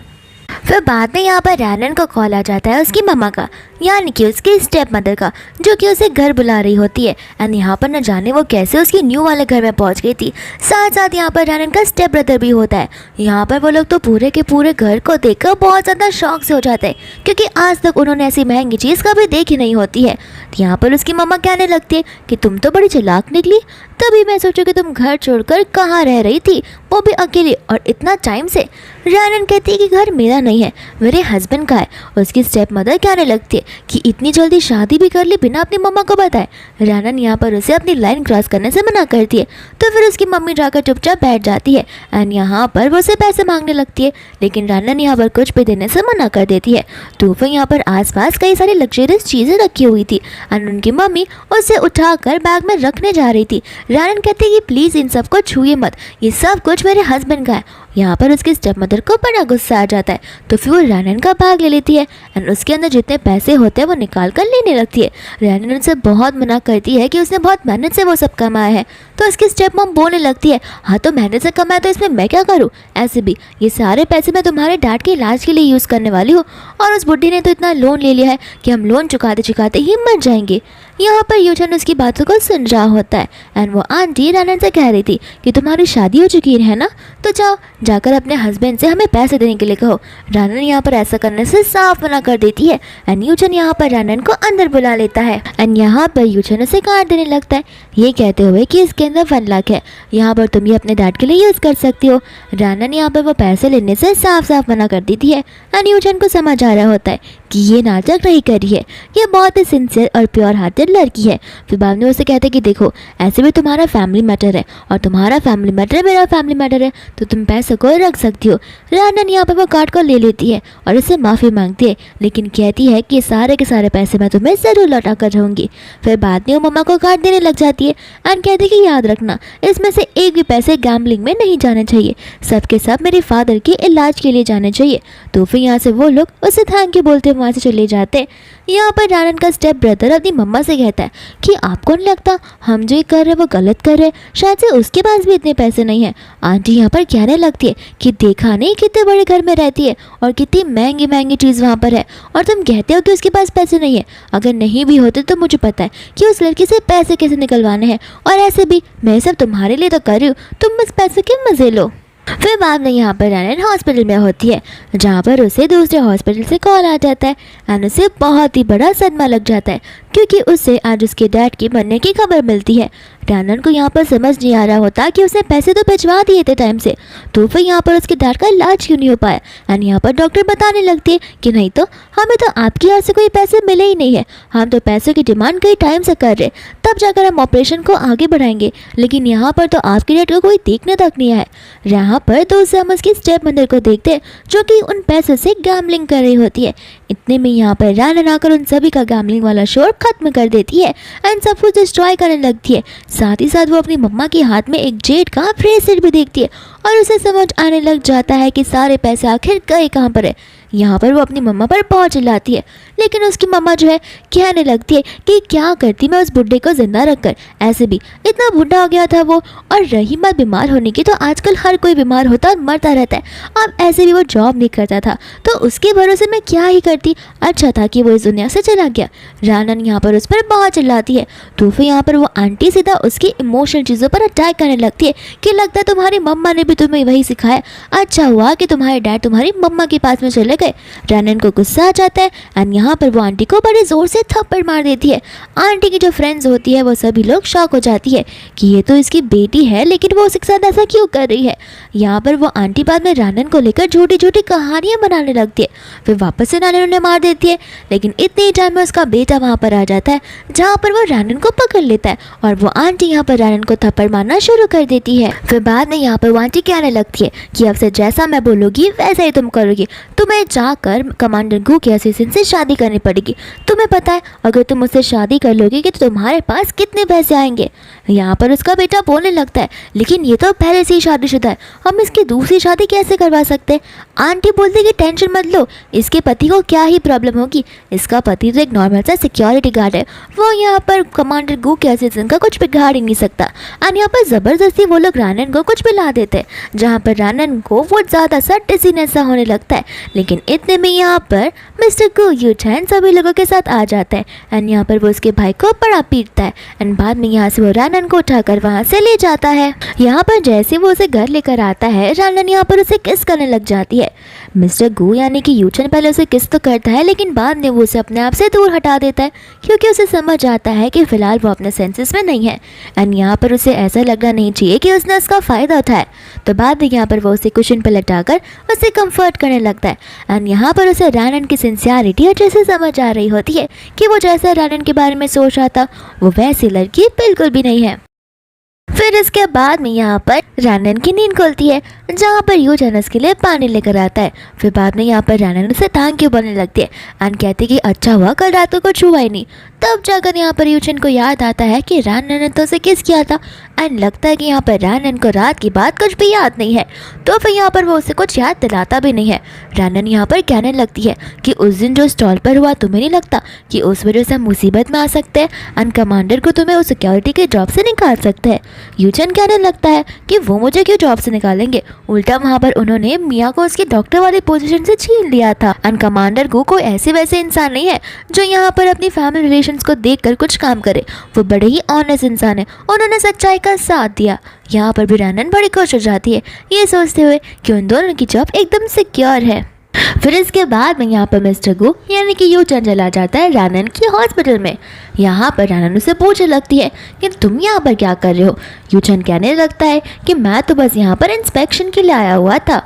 फिर बाद में यहाँ पर रैनन को कॉल आ जाता है उसकी मम्मा का, यानी कि उसकी स्टेप मदर का, जो कि उसे घर बुला रही होती है। एंड यहाँ पर न जाने वो कैसे उसकी न्यू वाले घर में पहुँच गई थी। साथ साथ यहाँ पर रैनन का स्टेप ब्रदर भी होता है। यहाँ पर वो लोग तो पूरे के पूरे घर को देखकर बहुत ज़्यादा शौक से हो जाते हैं, क्योंकि आज तक उन्होंने ऐसी महंगी चीज़ कभी देखी नहीं होती है। तो यहाँ पर उसकी मम्मा कहने लगती है कि तुम तो बड़ी चालाक निकली, तभी मैं सोचूं कि तुम घर छोड़कर कहाँ रह रही थी, वो भी अकेली और इतना टाइम से। रैनन कहती है कि घर मेरा नहीं है, मेरे हस्बैंड का है। उसकी स्टेप मदर कहने लगती है कि इतनी जल्दी शादी भी कर ली बिना अपनी मम्मा को बताए। रैनन यहाँ पर उसे अपनी लाइन क्रॉस करने से मना करती है, तो फिर उसकी मम्मी जाकर चुपचाप बैठ जाती है एंड यहाँ पर वो उसे पैसे मांगने लगती है, लेकिन रैनन यहाँ पर कुछ भी देने से मना कर देती है। तो फिर यहाँ पर आसपास कई सारी लग्जरियस चीज़ें रखी हुई थी एंड उनकी मम्मी उसे उठाकर बैग में रखने जा रही थी। रैनन कहती है कि प्लीज़ इन सबको छूइए मत, ये सब कुछ मेरे हस्बैंड का है। यहाँ पर उसकी स्टेप मदर को बड़ा गुस्सा आ जाता है, तो फिर वो रैनन का बैग ले लेती है एंड उसके अंदर जितने पैसे होते हैं वो निकाल कर लेने लगती है। रैनन उनसे बहुत मना करती है कि उसने बहुत मेहनत से वो सब कमाया है, तो उसकी स्टेप मॉम बोलने लगती है हाँ तो मेहनत से कमाया तो इसमें मैं क्या करूँ, ऐसे भी ये सारे पैसे मैं तुम्हारे डैड के इलाज के लिए यूज़ करने वाली हूँ, और उस बुढ़ी ने तो इतना लोन ले लिया है कि हम लोन चुकाते चुकाते ही मर जाएंगे। यहाँ पर यूचन उसकी बातों को सुन रहा होता है एंड वो आंटी रैनन से कह रही थी कि तुम्हारी शादी हो चुकी है ना, तो जाओ जाकर अपने हस्बैंड से हमें पैसे देने के लिए कहो। रैनन यहाँ पर ऐसा करने से साफ मना कर देती है एंड यूचन यहाँ पर रैनन को अंदर बुला लेता है एंड यहाँ पर यूचन उसे काट देने लगता है, ये कहते हुए कि इसके अंदर 1 लाख है, यहाँ पर तुम ये अपने डैड के लिए यूज़ कर सकती हो। रैनन यहाँ पर वो पैसे लेने से साफ साफ मना कर देती है एंड यूचन को समझ आ रहा होता है कि ये नाटक नहीं कर रही है, ये बहुत ही सिंसियर और प्योर हार्टेड लड़की है। फिर बाद में उसे कहते हैं कि देखो ऐसे भी तुम्हारा फैमिली मैटर है और तुम्हारा फैमिली मैटर मेरा फैमिली मैटर है, तो तुम पैसों को रख सकती हो। रैनन यहाँ पर वो कार्ड को ले लेती है और उससे माफ़ी मांगती है, लेकिन कहती है कि सारे के सारे पैसे मैं तुम्हें ज़रूर लौटा कर रहूँगी। फिर बाद में वो मम्मा को कार्ड देने लग जाती है एंड कहती है कि याद रखना इसमें से एक भी पैसे गैम्बलिंग में नहीं जाने चाहिए, सब के सब मेरे फादर के इलाज के लिए जाने चाहिए। तो फिर यहाँ से वो लोग उसे थैंक यू बोलते वहाँ से चले जाते। यहाँ पर रैनन का स्टेप ब्रदर अपनी मम्मा से कहता है कि आपको नहीं लगता हम जो ये कर रहे हैं वो गलत कर रहे हैं, शायद से उसके पास भी इतने पैसे नहीं है। आंटी यहाँ पर कहने लगती है कि देखा नहीं कितने बड़े घर में रहती है और कितनी महंगी महंगी चीज़ वहाँ पर है, और तुम कहते हो कि उसके पास पैसे नहीं है। अगर नहीं भी होते तो मुझे पता है कि उस लड़की से पैसे कैसे निकलवाने हैं, और ऐसे भी मैं सब तुम्हारे लिए तो कर रही हूँ, तुम बस पैसे के मज़े लो। फिर बाद में यहाँ पर रैनन हॉस्पिटल में होती है, जहाँ पर उसे दूसरे हॉस्पिटल से कॉल आ जाता है एंड उसे बहुत ही बड़ा सदमा लग जाता है, क्योंकि उससे आज उसके डैड की मरने की खबर मिलती है। रैनन को यहाँ पर समझ नहीं आ रहा होता कि उसने पैसे तो भिजवा दिए थे टाइम से, तो फिर यहाँ पर उसके डैड का इलाज क्यों नहीं हो पाया। एंड यहाँ पर डॉक्टर बताने लगती है कि नहीं तो हमें तो आपकी ओर से कोई पैसे मिले ही नहीं है, हम तो पैसों की डिमांड कई टाइम से कर रहे, तब जाकर हम ऑपरेशन को आगे बढ़ाएंगे, लेकिन यहाँ पर तो आपके डैड को कोई देखने तक नहीं आया। यहाँ पर तो उसे हम उसकी स्टेप मदर को देखते हैं जो कि उन पैसों से गैम्बलिंग कर रही होती है। इतने में यहाँ पर रैनन आकर उन सभी का गैम्बलिंग वाला शोर खत्म कर देती है एंड सब कुछ डिस्ट्रॉय करने लगती है। साथ ही साथ वो अपनी मम्मा के हाथ में एक जेड का ब्रेसलेट भी देखती है और उसे समझ आने लग जाता है कि सारे पैसे आखिर गए कहाँ पर है। यहाँ पर वो अपनी मम्मा पर बहुत चिल्लाती है, लेकिन उसकी मम्मा जो है कहने लगती है कि क्या करती मैं उस बुढ़े को जिंदा रखकर, ऐसे भी इतना बूढ़ा हो गया था वो। और रही बात बीमार होने की, तो आजकल हर कोई बीमार होता और मरता रहता है। अब ऐसे भी वो जॉब नहीं करता था, तो उसके भरोसे मैं क्या ही करती। अच्छा था कि वो इस दुनिया से चला गया। रानन यहाँ पर उस पर बहुत चिल्लाती है, तो फिर यहाँ पर वो आंटी सीधा उसकी इमोशनल चीज़ों पर अटैक करने लगती है कि लगता है तुम्हारी मम्मा ने भी तुम्हें वही सिखाया, अच्छा हुआ कि तुम्हारे डैड तुम्हारी मम्मा के पास में चले गए। रानन को गुस्सा आ जाता है एंड यहाँ पर वो आंटी को बड़े ज़ोर से थप्पड़ मार देती है। आंटी की जो फ्रेंड्स होती है वो सभी लोग शॉक हो जाती है कि ये तो इसकी बेटी है, लेकिन वो उसके साथ ऐसा क्यों कर रही है। यहाँ पर वो आंटी बाद में रानन को लेकर झूठी झूठी कहानियाँ बनाने लगती है, फिर वापस से रानन उन्हें मार देती है। लेकिन इतने टाइम में उसका बेटा वहाँ पर आ जाता है, जहाँ पर वो रानन को पकड़ लेता है और वो आंटी यहाँ पर रानन को थप्पड़ मारना शुरू कर देती है। फिर बाद में यहाँ पर वो आंटी कहने लगती है कि अब से जैसा मैं बोलूँगी वैसा ही तुम करोगी, तुम्हें जाकर कमांडर गू के असिस्टेंट से शादी करनी पड़ेगी। तुम्हें पता है अगर तुम उससे शादी कर लोगी कि तो तुम्हारे पास कितने पैसे आएंगे। यहाँ पर उसका बेटा बोलने लगता है, लेकिन ये तो पहले से ही शादीशुदा है, हम इसकी दूसरी शादी कैसे करवा सकते हैं। आंटी बोलती कि टेंशन मत लो, इसके पति को क्या ही प्रॉब्लम होगी, इसका पति तो एक नॉर्मल सा सिक्योरिटी गार्ड है, वो यहाँ पर कमांडर गू के असिस्टेंट का कुछ बिगाड़ ही नहीं सकता। और यहाँ पर ज़बरदस्ती वो लोग रानन को कुछ पिला देते हैं, जहाँ पर रानन को वो ज़्यादा सा डिजीनेस सा होने लगता है। लेकिन इतने में यहाँ पर मिस्टर गू यूचैन सभी लोगों के साथ आ जाता है एंड यहाँ पर वो उसके भाई को बड़ा पीटता है एंड बाद में यहाँ से वो रानन को उठाकर वहाँ से ले जाता है। यहाँ पर जैसे वो उसे घर लेकर आता है, रानन यहाँ पर उसे किस करने लग जाती है। मिस्टर गू यानी कि यूचन पहले उसे किस तो करता है, लेकिन बाद में वो उसे अपने आप से दूर हटा देता है, क्योंकि उसे समझ आता है कि फिलहाल वो अपने सेंसेस में नहीं है एंड यहाँ पर उसे ऐसा लगना नहीं चाहिए कि उसने उसका फ़ायदा उठाया। तो बाद में यहाँ पर वो उसे कुशन पर लटाकर उसे कंफर्ट करने लगता है एंड यहाँ पर उसे रानन की सिंसियरिटी अच्छे से समझ आ रही होती है कि वो जैसा रानन के बारे में सोच रहा था वो वैसी लड़की बिल्कुल भी नहीं है। फिर इसके बाद में यहाँ पर रानन की नींद खुलती है, जहाँ पर यूचन उसके लिए पानी लेकर आता है। फिर बाद में यहाँ पर रानन उसे थैंक यू बोलने लगती है एंड कहती कि अच्छा हुआ कल रात को कुछ हुआ ही नहीं। तब जाकर यहाँ पर यूचन को याद आता है कि रानन ने तो उसे किस किया था एंड लगता है कि यहाँ पर रानन को रात की बात कुछ भी याद नहीं है, तो फिर यहाँ पर वो उसे कुछ याद दिलाता भी नहीं है। रानन यहाँ पर कहने लगती है कि उस दिन जो स्टॉल पर हुआ तुम्हें नहीं लगता कि उस वजह से हम मुसीबत में आ सकते हैं एंड कमांडर को तुम्हें उस सिक्योरिटी के जॉब से निकाल सकते हैं। यूचन कहने लगता है कि वो मुझे क्यों जॉब से निकालेंगे, उल्टा वहाँ पर उन्होंने मिया को उसकी डॉक्टर वाली पोजीशन से छीन लिया था एंड कमांडर गू कोई ऐसे वैसे इंसान नहीं है जो यहाँ पर अपनी फैमिली रिलेशंस को देखकर कुछ काम करे, वो बड़े ही ऑनेस्ट इंसान है, उन्होंने सच्चाई का साथ दिया। यहाँ पर भी रानन बड़ी खुश हो जाती है ये सोचते हुए कि उन दोनों की जॉब एकदम सिक्योर है। फिर इसके बाद में यहाँ पर मिस्टर गू यानी कि यूचन चला जाता है रानन की हॉस्पिटल में। यहाँ पर रानन उसे पूछने लगती है कि तुम यहाँ पर क्या कर रहे हो। यूचन कहने लगता है कि मैं तो बस यहाँ पर इंस्पेक्शन के लिए आया हुआ था।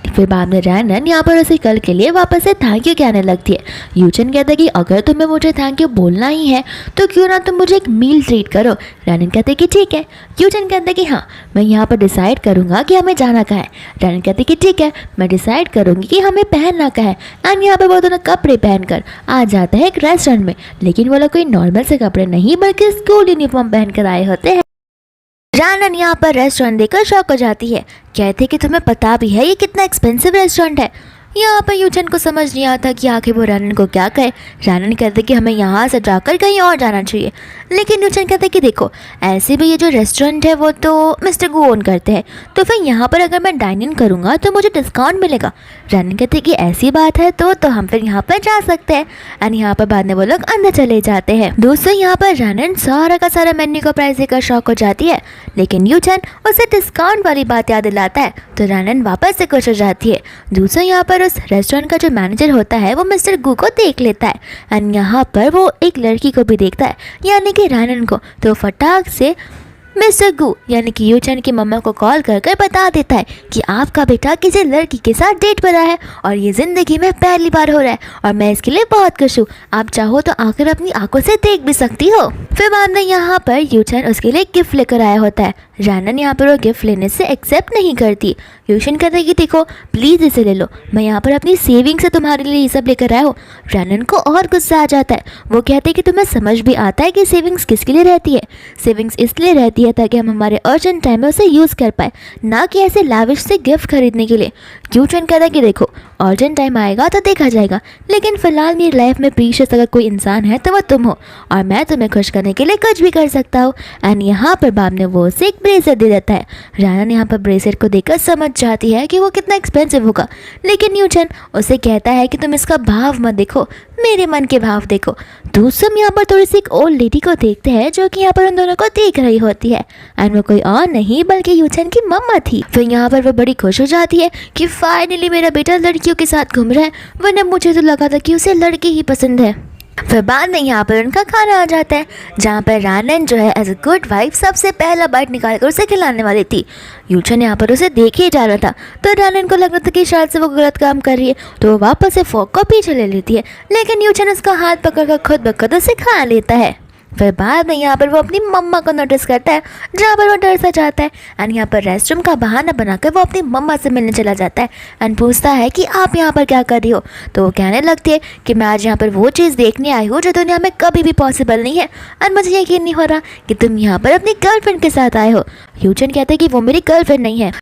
फिर बाद में रानन यहाँ पर उसे कल के लिए वापस से थैंक यू कहने लगती है। यूचन कहता है कि अगर तुम्हें मुझे थैंक यू बोलना ही है तो क्यों ना तुम मुझे एक मील ट्रीट करो। रानन कहते हैं कि ठीक है। यूचन कहता है कि हाँ मैं यहाँ पर डिसाइड करूँगा कि हमें जाना कहाँ है। रानन कहते हैं कि ठीक है मैं डिसाइड करूँगी कि हमें पहनना कहाँ है एंड यहाँ पर वो दोनों कपड़े पहनकर आ जाते हैं एक रेस्टोरेंट में, लेकिन वो लोग कोई नॉर्मल से कपड़े नहीं बल्कि स्कूल यूनिफॉर्म पहन कर आए होते हैं। रानन यहाँ पर रेस्टोरेंट देखकर शॉक हो जाती है, कहते कि तुम्हें पता भी है ये कितना एक्सपेंसिव रेस्टोरेंट है। यहाँ पर यूचन को समझ नहीं आता कि आखिर वो रानन को क्या कहे। रानन कहते कि हमें यहाँ से जाकर कहीं और जाना चाहिए, लेकिन यूचन कहते कि देखो ऐसे भी ये जो रेस्टोरेंट है वो तो मिस्टर गू ओन करते हैं, तो फिर यहाँ पर अगर मैं डाइन इन करूँगा तो मुझे डिस्काउंट मिलेगा। रानन कहते कि ऐसी बात है तो हम फिर यहाँ पर जा सकते हैं एंड यहाँ पर बाद में वो लोग अंदर चले जाते हैं। दोस्तों यहाँ पर रानन सारा का सारा मेन्यू का प्राइस देकर शॉक हो जाती है, लेकिन यूचन उसे डिस्काउंट वाली बात याद दिलाता है तो रानन वापस से खुश हो जाती है। दूसरा यहाँ पर उस रेस्टोरेंट का जो मैनेजर होता है वो मिस्टर गू को देख लेता है एंड यहाँ पर वो एक लड़की को भी देखता है यानी कि रानन को, तो फटाक से मिस्टर गू यानी कि यूचन की मम्मा को कॉल कर कर बता देता है कि आपका बेटा किसी लड़की के साथ डेट पर आया है और ये ज़िंदगी में पहली बार हो रहा है और मैं इसके लिए बहुत खुश हूँ, आप चाहो तो आकर अपनी आंखों से देख भी सकती हो। फिर बाद में यहाँ पर यूचन उसके लिए गिफ्ट लेकर आया होता है। रानन यहाँ पर वो गिफ्ट लेने से एक्सेप्ट नहीं करती यूशन कहता है कि देखो प्लीज़ इसे ले लो, मैं यहाँ पर अपनी सेविंग से तुम्हारे लिए ये सब लेकर आया हूँ। रैनन को और गुस्सा आ जाता है। वो कहते हैं कि तुम्हें समझ भी आता है कि सेविंग्स किसके लिए रहती है। सेविंग्स इसलिए रहती है ताकि हम हमारे अर्जेंट टाइम में उसे यूज़ कर पाए, ना कि ऐसे लाविश से गिफ्ट खरीदने के लिए। यूशन कहता है कि देखो अर्जेंट टाइम आएगा तो देखा जाएगा, लेकिन फिलहाल मेरी लाइफ में प्रीशियस अगर कोई इंसान है तो वो तुम हो, और मैं तुम्हें खुश करने के लिए कुछ भी कर सकता हूँ। एंड यहाँ पर बाब ने वो उसे एक ब्रेसलेट दे देता है। रैनन यहाँ पर ब्रेसलेट को देखकर समझ जाती है कि वो कितना एक्सपेंसिव होगा, लेकिन यूशन उसे कहता है कि तुम इसका भाव मत देखो, मेरे मन के भाव देखो। दूसरे हम यहाँ पर थोड़ी सी एक ओल्ड लेडी को देखते हैं जो कि यहाँ पर उन दोनों को देख रही होती है, एंड वो कोई और नहीं बल्कि यूशन की मम्मा थी। फिर यहाँ पर वो बड़ी खुश हो जाती है कि फाइनली मेरा बेटा लड़कियों के साथ घूम रहा है, वरना मुझे तो लगा था कि उसे लड़की ही पसंद है। फिर बाद में यहाँ पर उनका खाना आ जाता है, जहाँ पर रैनन जो है एज अ गुड वाइफ सबसे पहला बाइट निकाल कर उसे खिलाने वाली थी। यूशन यहाँ पर उसे देख ही जा रहा था, तो रैनन को लग रहा था कि शायद से वो गलत काम कर रही है, तो वो वापस से फोक को पीछे ले लेती है, लेकिन यूशन उसका हाथ पकड़कर खुद ब खुद उसे खा लेता है। फिर बाद में यहाँ पर वो अपनी मम्मा को नोटिस करता है, जहाँ पर वो डर सा जाता है, एंड यहाँ पर रेस्टरूम का बहाना बनाकर वो अपनी मम्मा से मिलने चला जाता है एंड पूछता है कि आप यहाँ पर क्या कर रही हो। तो वो कहने लगती है कि मैं आज यहाँ पर वो चीज़ देखने आई हूँ जो दुनिया में कभी भी पॉसिबल नहीं है, एंड मुझे यकीन नहीं हो रहा कि तुम यहाँ पर अपनी गर्लफ्रेंड के साथ आए हो। यूशन कहते हैं कि वो मेरी गर्लफ्रेंड नहीं है।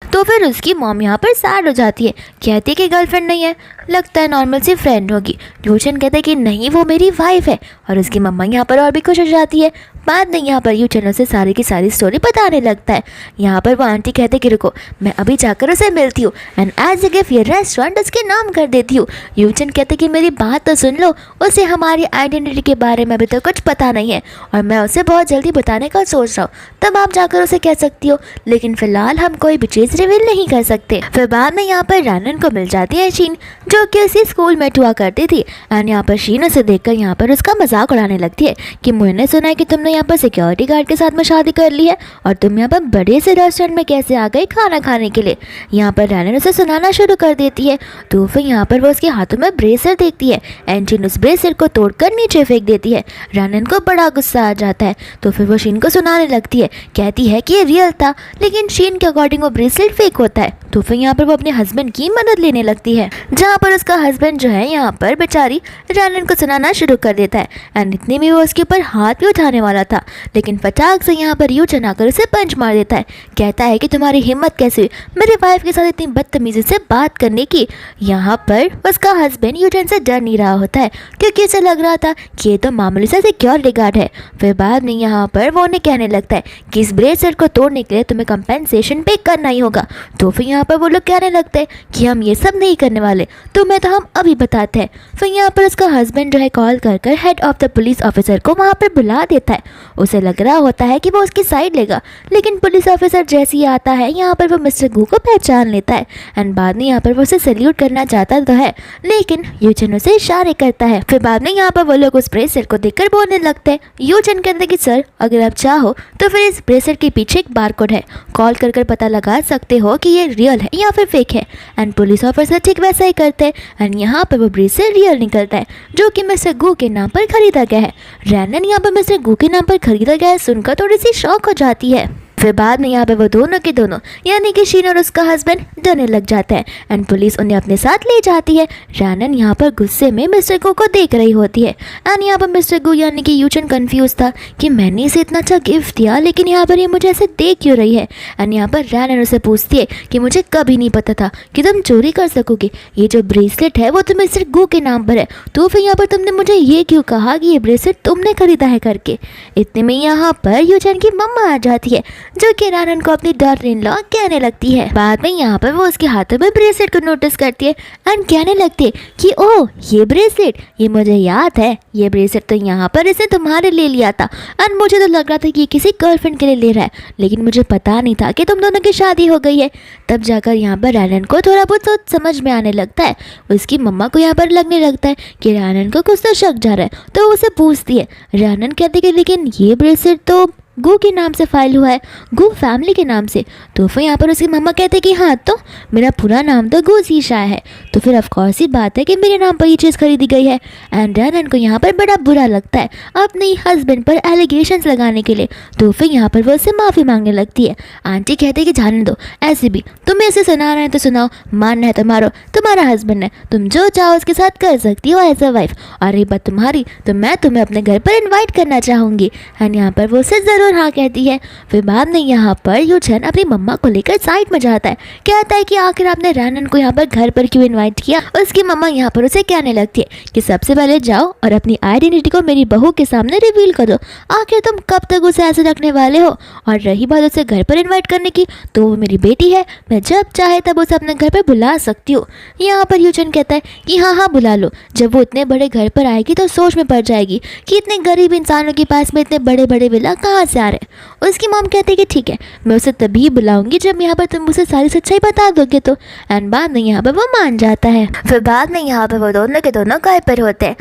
तो फिर उसकी मॉम यहाँ पर सैड हो जाती है, कहती है कि गर्लफ्रेंड नहीं है, लगता है नॉर्मल सी फ्रेंड होगी। यूशन कहते हैं कि नहीं वो मेरी वाइफ है, और उसकी मम्मा यहाँ पर और भी खुश हो जाती है। बाद में यहाँ पर यूशन उसे सारी की सारी स्टोरी बताने लगता है। यहाँ पर वो आंटी कहते हैं कि रुको मैं अभी जाकर उसे मिलती हूँ, एंड एज ए गिफ्ट ये रेस्टोरेंट उसके नाम कर देती हूँ। यूशन कहते हैं कि मेरी बात तो सुन लो, उसे हमारी आइडेंटिटी के बारे में अभी तक कुछ पता नहीं है, और मैं उसे बहुत जल्दी बताने का सोच रहा हूँ, तब आप जाकर उसे कह सकती हो, लेकिन फिलहाल हम कोई भी चीज़ रिवील नहीं कर सकते। फिर बाद में यहाँ पर रैनन को मिल जाती है शीन, जो कि उसी स्कूल में हुआ करती थी, एंड यहाँ पर शीन उसे देखकर यहाँ पर उसका मजाक उड़ाने लगती है कि मैंने सुना है कि तुमने यहाँ पर सिक्योरिटी गार्ड के साथ में शादी कर ली है, और तुम यहाँ पर बड़े से रेस्टोरेंट में कैसे आ गई खाना खाने के लिए। यहाँ पर रैनन उसे सुनाना शुरू कर देती है। तो फिर यहाँ पर वो उसके हाथों में ब्रेसलेट देखती है, एंड शीन उस ब्रेसलेट को तोड़कर नीचे फेंक देती है। रैनन को बड़ा गुस्सा आ जाता है, तो फिर वो शीन को सुनाने लगती है, कहती है कि ये रियल था, लेकिन शीन के अकॉर्डिंग वो ब्रेसलेट फेक होता है। तो फिर यहाँ पर वो अपने हस्बैंड की मदद लेने लगती है, जहाँ पर उसका हस्बैंड जो है यहाँ पर बेचारी रैनन को सुनाना शुरू कर देता है, एंड इतने में वो उसके ऊपर हाथ भी उठाने वाला था, लेकिन फटाक से यहाँ पर यूशन आकर उसे पंच मार देता है। कहता है कि तुम्हारी हिम्मत कैसे हुई मेरे वाइफ के साथ इतनी बदतमीजी से बात करने की। यहाँ पर उसका हस्बैंड यूशन से डर नहीं रहा होता है, क्योंकि उसे लग रहा था कि ये तो मामूली सा सिक्योरिटी गार्ड है। फिर बाद में यहाँ पर वो उन्हें कहने लगता है कि इस ब्रेसलेट को तोड़ने के लिए तुम्हें कंपेंसेशन पे करना ही होगा। तो फिर यहाँ पर वो लोग कहने लगते हैं कि हम ये सब नहीं करने वाले, तुम्हें तो हम अभी बताते हैं। फिर यहाँ पर उसका हस्बैंड जो है कॉल कर कर head of the police officer को वहाँ पर बुला देता है। उसे लग रहा होता है कि वो उसकी साइड लेगा, लेकिन पुलिस ऑफिसर जैसे ही आता है यहाँ पर वो मिस्टर गू को पहचान लेता है, एंड बाद में यहाँ पर वो उसे सैल्यूट करना चाहता तो है, लेकिन यूशन उसे इशारे करता है। फिर बाद में यहाँ पर वो लोग उस ब्रेसलेट को देखकर बोलने लगते हैं। यूशन कहते हैं कि सर अगर आप चाहो तो फिर इस ब्रेसलेट के पीछे एक बारकोड है, कॉल कर कर पता लगा सकते हो कि ये रियल है या फिर फेक है। एंड पुलिस ऑफिसर ठीक वैसा ही करते हैं, एंड यहाँ पर वो ब्रेसलेट रियल निकलता है, जो कि मिस्टर गू के नाम पर खरीदा गया है। रैनन यहाँ पर मिस्टर गू के नाम पर खरीदा गया है सुनकर थोड़ी सी शॉक हो जाती है। फिर बाद में यहाँ पे वो दोनों के दोनों यानी कि शीन और उसका हस्बैंड डरने लग जाते हैं, एंड पुलिस उन्हें अपने साथ ले जाती है। रैनन यहाँ पर गुस्से में मिस्टर गू को देख रही होती है, एंड यहाँ पर मिस्टर गू यानी कि यूशन कंफ्यूज था कि मैंने इसे इतना अच्छा गिफ्ट दिया, लेकिन यहाँ पर ये मुझे ऐसे देख क्यों रही है। एंड यहाँ पर रैनन उसे पूछती है कि मुझे कभी नहीं पता था कि तुम चोरी कर सकोगे, ये जो ब्रेसलेट है वो तो मिस्टर गू के नाम पर है, तो फिर यहाँ पर तुमने मुझे ये क्यों कहा कि ये ब्रेसलेट तुमने खरीदा है करके। इतने में यहाँ पर यूशन की मम्मा आ जाती है, जो कि रैनन को अपनी डॉटर इन लॉ कहने लगती है। बाद में यहाँ पर वो उसके हाथों में ब्रेसलेट को नोटिस करती है, एंड कहने लगती है कि ओह ये ब्रेसलेट, ये मुझे याद है, ये ब्रेसलेट तो यहाँ पर इसने तुम्हारे ले लिया था, एंड मुझे तो लग रहा था कि ये किसी गर्लफ्रेंड के लिए ले रहा है, लेकिन मुझे पता नहीं था कि तुम दोनों की शादी हो गई है। तब जाकर यहाँ पर रैनन को थोड़ा बहुत सोच समझ में आने लगता है। उसकी मम्मा को यहाँ पर लगने लगता है कि रैनन को कुछ तो शक जा रहा है, तो वो उसे पूछती है। रैनन कहती है कि लेकिन ये ब्रेसलेट तो गो के नाम से फाइल हुआ है, गो फैमिली के नाम से। तो फिर यहाँ पर उसकी मम्मा कहते कि हाँ तो मेरा पूरा नाम तो गो शीशा है, तो फिर ऑफकोर्स ही बात है कि मेरे नाम पर ये चीज़ खरीदी गई है। एंड रनन को यहाँ पर बड़ा बुरा लगता है अपने हस्बैंड पर एलिगेशंस लगाने के लिए। तो फिर यहाँ पर वो उससे माफ़ी मांगने लगती है। आंटी कहते कि जाने दो, ऐसे भी तुम्हें इसे सुनाना है तो सुनाओ, मारना है तो मारो, तुम्हारा हस्बैंड है, तुम जो चाहो उसके साथ कर सकती हो एज अ वाइफ, और ये बात तुम्हारी तो मैं तुम्हें अपने घर पर इन्वाइट करना चाहूँगी। एंड यहाँ पर वो उसे ज़रूर हाँ कहती है। फिर बाद में यहाँ पर यूचन अपनी मम्मा को लेकर साइड में जाता है, कहता है कि आखिर आपने रनन को यहाँ पर घर पर क्यों इन्वाइट किया। उसकी मम्मा यहाँ पर उसे कहने लगती है कि सबसे पहले जाओ और अपनी आइडेंटिटी को मेरी बहू के सामने रिवील करो, आखिर तुम कब तक उसे ऐसे रखने वाले हो। और रही बात उसे घर पर इन्वाइट करने की, तो वो मेरी बेटी है, मैं जब चाहे तब उसे अपने घर पर बुला सकती हूँ। यहाँ पर यूचन कहता है कि हाँ हाँ बुला लो, जब वो इतने बड़े घर पर आएगी तो सोच में पड़ जाएगी कि इतने गरीब इंसानों के पास में इतने बड़े बड़े विला कहाँ से आ रहे हैं। उसकी मॉम कहती है कि ठीक है, मैं उसे तभी बुलाऊंगी जब यहाँ पर तुम उसे सारी सच्चाई बता दोगे तो। एंड बाद में यहाँ पर वो मान जाता है। फिर बाद में यहाँ पर वो दोनों के दोनों घर पर होते हैं,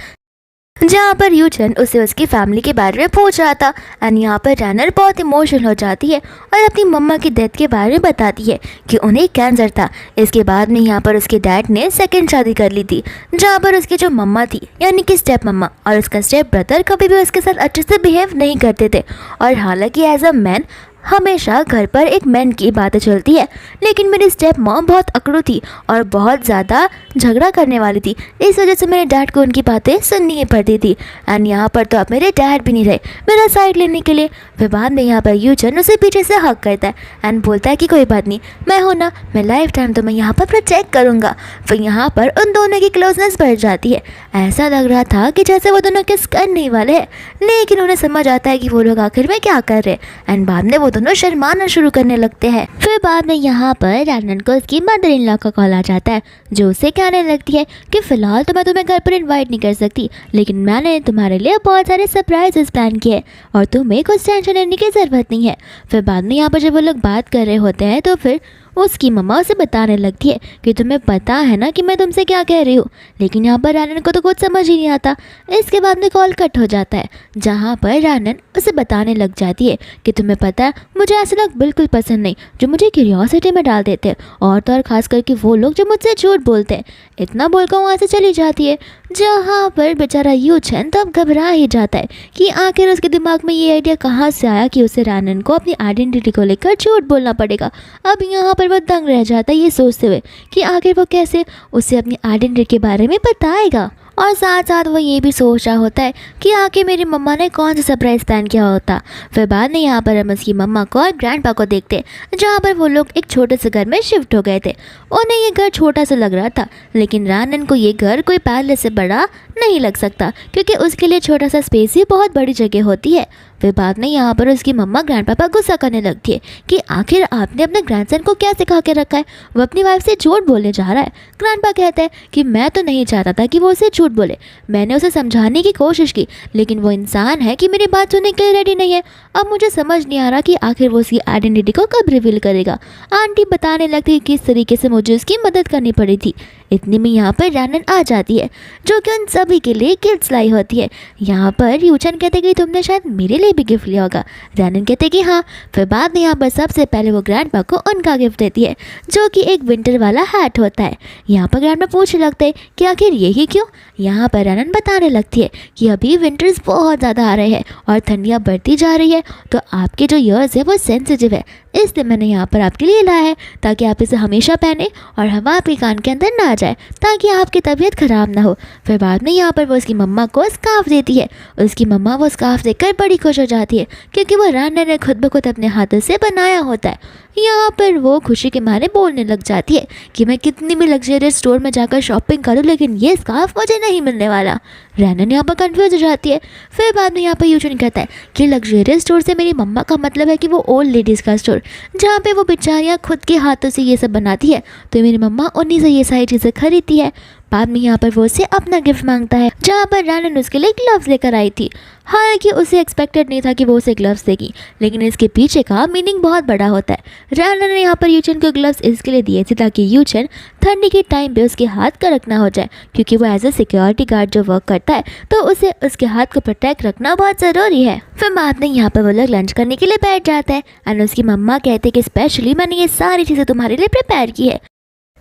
जहाँ पर यूचन उसे उसकी फैमिली के बारे में पूछ रहा था। एंड यहाँ पर रनर बहुत इमोशनल हो जाती है और अपनी मम्मा की डेथ के बारे में बताती है कि उन्हें कैंसर था। इसके बाद में यहाँ पर उसके डैड ने सेकंड शादी कर ली थी, जहाँ पर उसकी जो मम्मा थी यानी कि स्टेप मम्मा और उसका स्टेप ब्रदर कभी भी उसके साथ अच्छे से बिहेव नहीं करते थे। और हालांकि एज अ मैन हमेशा घर पर एक मैन की बातें चलती है, लेकिन मेरी स्टेप मॉम बहुत अकड़ू थी और बहुत ज़्यादा झगड़ा करने वाली थी, इस वजह से मेरे डैड को उनकी बातें सुननी ही पड़ती थी। एंड यहाँ पर तो अब मेरे डैड भी नहीं रहे मेरा साइड लेने के लिए। फिर बाद में यहाँ पर यूचन उसे पीछे से हक करता है एंड बोलता है कि कोई बात नहीं, मैं हूँ ना, मैं लाइफ टाइम तो मैं यहाँ पर प्रोटेक्ट करूँगा। फिर यहाँ पर उन दोनों की क्लोजनेस बढ़ जाती है, ऐसा लग रहा था कि जैसे वो दोनों किस करने ही वाले हैं, लेकिन उन्हें समझ आता है कि वो लोग आखिर में क्या कर रहे हैं। एंड बाद में वो दोनों शर्माना शुरू करने लगते हैं। फिर बाद में यहाँ पर रनन को उसकी मदर इन लॉ का कॉल आ जाता है, जो उसे कहने लगती है कि फिलहाल तो मैं तुम्हें घर पर इनवाइट नहीं कर सकती, लेकिन मैंने तुम्हारे लिए बहुत सारे सरप्राइजेस प्लान किए और तुम्हें कुछ टेंशन लेने की ज़रूरत नहीं है। फिर बाद में यहाँ पर जब वो लोग बात कर रहे होते हैं तो फिर उसकी मम्मा उसे बताने लगती है कि तुम्हें पता है ना कि मैं तुमसे क्या कह रही हूँ, लेकिन यहाँ पर रानन को तो कुछ समझ ही नहीं आता। इसके बाद में कॉल कट हो जाता है, जहाँ पर रानन उसे बताने लग जाती है कि तुम्हें पता है मुझे ऐसे लोग बिल्कुल पसंद नहीं जो मुझे क्यूरियोसिटी में डाल देते हैं, और तो और ख़ास करके वो लोग जो मुझसे झूठ बोलते हैं। इतना बोलकर वहाँ से चली जाती है, जहाँ पर बेचारा यूचन तब घबरा ही जाता है कि आखिर उसके दिमाग में ये आइडिया कहाँ से आया कि उसे रानन को अपनी आइडेंटिटी को लेकर झूठ बोलना पड़ेगा। अब यहाँ पर वो दंग रह जाता है ये सोचते हुए कि आखिर वो कैसे उसे अपनी आइडेंटिटी के बारे में बताएगा। और साथ साथ वो ये भी सोच रहा होता है कि आखिर मेरी मम्मा ने कौन सा सरप्राइज़ प्लान किया होता। फिर बाद में यहाँ पर हम उसकी मम्मा को और ग्रैंडपा को देखते हैं, जहाँ पर वो लोग एक छोटे से घर में शिफ्ट हो गए थे। उन्हें ये घर छोटा सा लग रहा था, लेकिन रानन को ये घर कोई पैलेस से बड़ा नहीं लग सकता, क्योंकि उसके लिए छोटा सा स्पेस ही बहुत बड़ी जगह होती है। फिर बाद में यहाँ पर उसकी मम्मा ग्रैंडपापा गुस्सा करने लगती है कि आखिर आपने अपने ग्रैंडसन को क्या सिखा के रखा है, वो अपनी वाइफ से झूठ बोलने जा रहा है। ग्रैंडपा कहते हैं कि मैं तो नहीं चाहता था कि वो उसे झूठ बोले, मैंने उसे समझाने की कोशिश की, लेकिन वो इंसान है कि मेरी बात सुनने के लिए रेडी नहीं है। अब मुझे समझ नहीं आ रहा कि आखिर वो उसकी आइडेंटिटी को कब रिवील करेगा। आंटी बताने लगती है कि किस तरीके से मुझे उसकी मदद करनी पड़ी थी। इतने में यहाँ पर रानन आ जाती है, जो कि उन सभी के लिए गिफ्ट लाई होती है। यहाँ पर यूचन कहते कि तुमने शायद मेरे लिए भी गिफ्ट लिया होगा। रानन कहते कि हाँ। फिर बाद में यहाँ पर सबसे पहले वो ग्रैंडपा को उनका गिफ्ट देती है, जो कि एक विंटर वाला हैट होता है। यहाँ पर ग्रैंडपा पूछने लगते हैं कि आखिर यही क्यों। यहाँ पर रानन बताने लगती है कि अभी विंटर्स बहुत ज़्यादा आ रहे हैं और ठंडियाँ बढ़ती जा रही है, तो आपके जो ईयर्स है वो सेंसिटिव है, इसलिए मैंने यहाँ पर आपके लिए लाया है ताकि आप इसे हमेशा पहने और हवा आपके कान के अंदर ना जाए, ताकि आपकी तबीयत ख़राब ना हो। फिर बाद में यहाँ पर वो उसकी मम्मा को स्कार्फ देती है। उसकी मम्मा वो स्कार्फ देखकर बड़ी खुश हो जाती है, क्योंकि वो रानन ने खुद ब खुद अपने हाथों से बनाया होता है। यहाँ पर वो खुशी के मारे बोलने लग जाती है कि मैं कितनी भी लग्जरियस स्टोर में जाकर शॉपिंग करूँ, लेकिन ये स्कार्फ मुझे नहीं मिलने वाला। रानन यहाँ पर कंफ्यूज हो जाती है। फिर बाद में यहाँ पर यूचन कहता है कि लग्जरियस स्टोर से मेरी मम्मा का मतलब है कि वो ओल्ड लेडीज़ का स्टोर, जहाँ पे वो बेचारियाँ खुद के हाथों से ये सब बनाती है, तो मेरी मम्मा उन्हीं से ये सारी चीज़ें खरीदती है। बाद में यहाँ पर वो उससे अपना गिफ्ट मांगता है, जहाँ पर रैनन उसके लिए ग्लव्स लेकर आई थी। हालांकि उसे एक्सपेक्टेड नहीं था कि वो उसे ग्लव्स देगी, लेकिन इसके पीछे का मीनिंग बहुत बड़ा होता है। रैनन ने यहाँ पर यूचन को ग्लव्स इसके लिए दिए थे ताकि यूचन ठंडी के टाइम पे उसके हाथ का रखना हो जाए, क्योंकि वो एज ए सिक्योरिटी गार्ड जो वर्क करता है तो उसे उसके हाथ को प्रोटेक्ट रखना बहुत ज़रूरी है। फिर बाद में यहाँ पर वो लोग लंच करने के लिए बैठ जाते हैं एंड उसकी मम्मा कहते हैं कि स्पेशली मैंने ये सारी चीज़ें तुम्हारे लिए प्रिपेयर की है।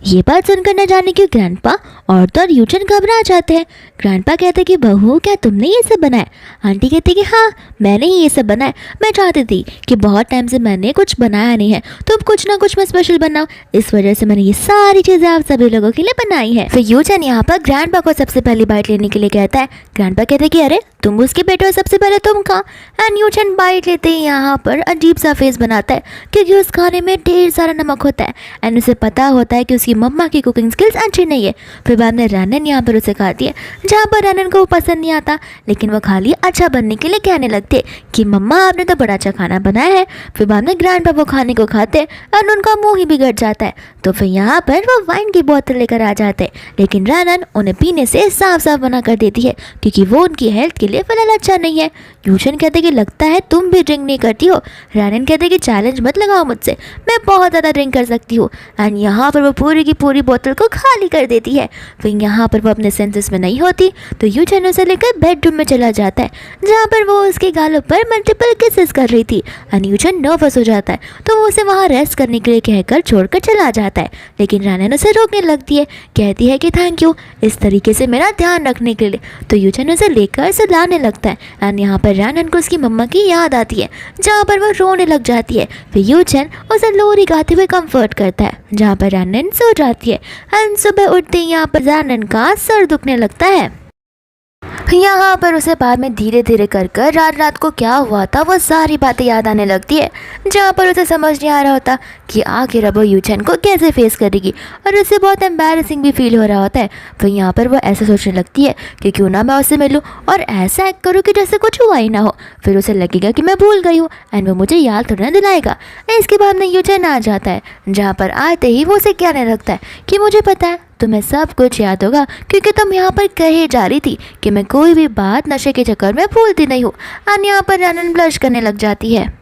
ये बात सुनकर न जाने क्यों ग्रैंडपा और यूचन घबरा जाते हैं। ग्रैंडपा कहते कि बहू क्या तुमने ये सब बनाया? आंटी कहती कि हाँ मैंने ही ये सब बनाया, मैं चाहती थी कि बहुत टाइम से मैंने कुछ बनाया नहीं है, तुम कुछ ना कुछ मैं स्पेशल बनाओ, इस वजह से मैंने ये सारी चीज़ें आप सभी लोगों के लिए बनाई है। फिर यूचन यहाँ पर ग्रैंडपा को सबसे पहली बाइट लेने के लिए कहता है। ग्रैंडपा कहते कि अरे तुम उसके बेटे हो, सबसे पहले तुम खा। एंड यूचन बाइट लेते ही यहाँ पर अजीब सा फेस बनाता है क्योंकि उस खाने में ढेर सारा नमक होता है एंड उसे पता होता है कि उसकी मम्मा की कुकिंग स्किल्स अच्छी नहीं है। फिर बाद में रैनन यहाँ पर उसे खाती है, जहाँ पर रैनन को वो पसंद नहीं आता, लेकिन वो खाली अच्छा बनने के लिए कहने लगते कि मम्मा आपने तो बड़ा अच्छा खाना बनाया है। फिर बाद में ग्रैंडपा वो खाने को खाते और उनका मुंह ही बिगड़ जाता है। तो फिर यहाँ पर वो वाइन की बोतल लेकर आ जाते हैं, लेकिन रैनन उन्हें पीने से साफ साफ मना कर देती है क्योंकि वो उनकी हेल्थ के लिए फिलहाल अच्छा नहीं है। यूचन कहते कि लगता है तुम भी ड्रिंक नहीं करती हो। रैनन कहते कि चैलेंज मत लगाओ मुझसे, मैं बहुत ज़्यादा ड्रिंक कर सकती हूँ। एंड यहाँ पर वो पूरी की पूरी बोतल को खाली कर देती है। फिर यहाँ पर वो अपने सेंसेस में नहीं होती तो यूचन उसे लेकर बेडरूम में चला जाता है, जहाँ पर वो उसके गालों पर मल्टीपल किसेस कर रही थी। एंड यूचन नर्वस हो जाता है तो वो उसे वहाँ रेस्ट करने के लिए कहकर छोड़कर चला जाता है, लेकिन रैनन उसे रोकने लगती है, कहती है कि थैंक यू इस तरीके से मेरा ध्यान रखने के लिए। तो यूचन उसे लेकर सुलाने लगता है एंड यहाँ पर रैनन को उसकी मम्मा की याद आती है, जहाँ पर वो रोने लग जाती है। फिर यूचन उसे लोरी गाते हुए कंफर्ट करता है, जहाँ पर रैनन सो जाती है। एंड सुबह उठते ही यहाँ पर रैनन का सर दुखने लगता है। यहाँ पर उसे बाद में धीरे धीरे कर रात रात को क्या हुआ था वो सारी बातें याद आने लगती है, जहाँ पर उसे समझ नहीं आ रहा होता कि आखिर अब वो यूचन को कैसे फेस करेगी, और उसे बहुत एम्बैरेसिंग भी फील हो रहा होता है। फिर यहाँ पर वो ऐसा सोचने लगती है कि क्यों ना मैं उससे मिलूँ और ऐसा एक्ट करूँ कि जैसे कुछ हुआ ही ना हो। फिर उसे लगेगा कि मैं भूल गई हूँ एंड वो मुझे याद थोड़ा दिलाएगा। इसके बाद में यूचन आ जाता है, जहाँ पर आते ही वो उसे कहने लगता है कि मुझे पता है तुम्हें सब कुछ याद होगा क्योंकि तुम यहाँ पर कहे जा रही थी कि मैं कोई भी बात नशे के चक्कर में भूलती नहीं हूँ। और यहाँ पर रैनन ब्लश करने लग जाती है।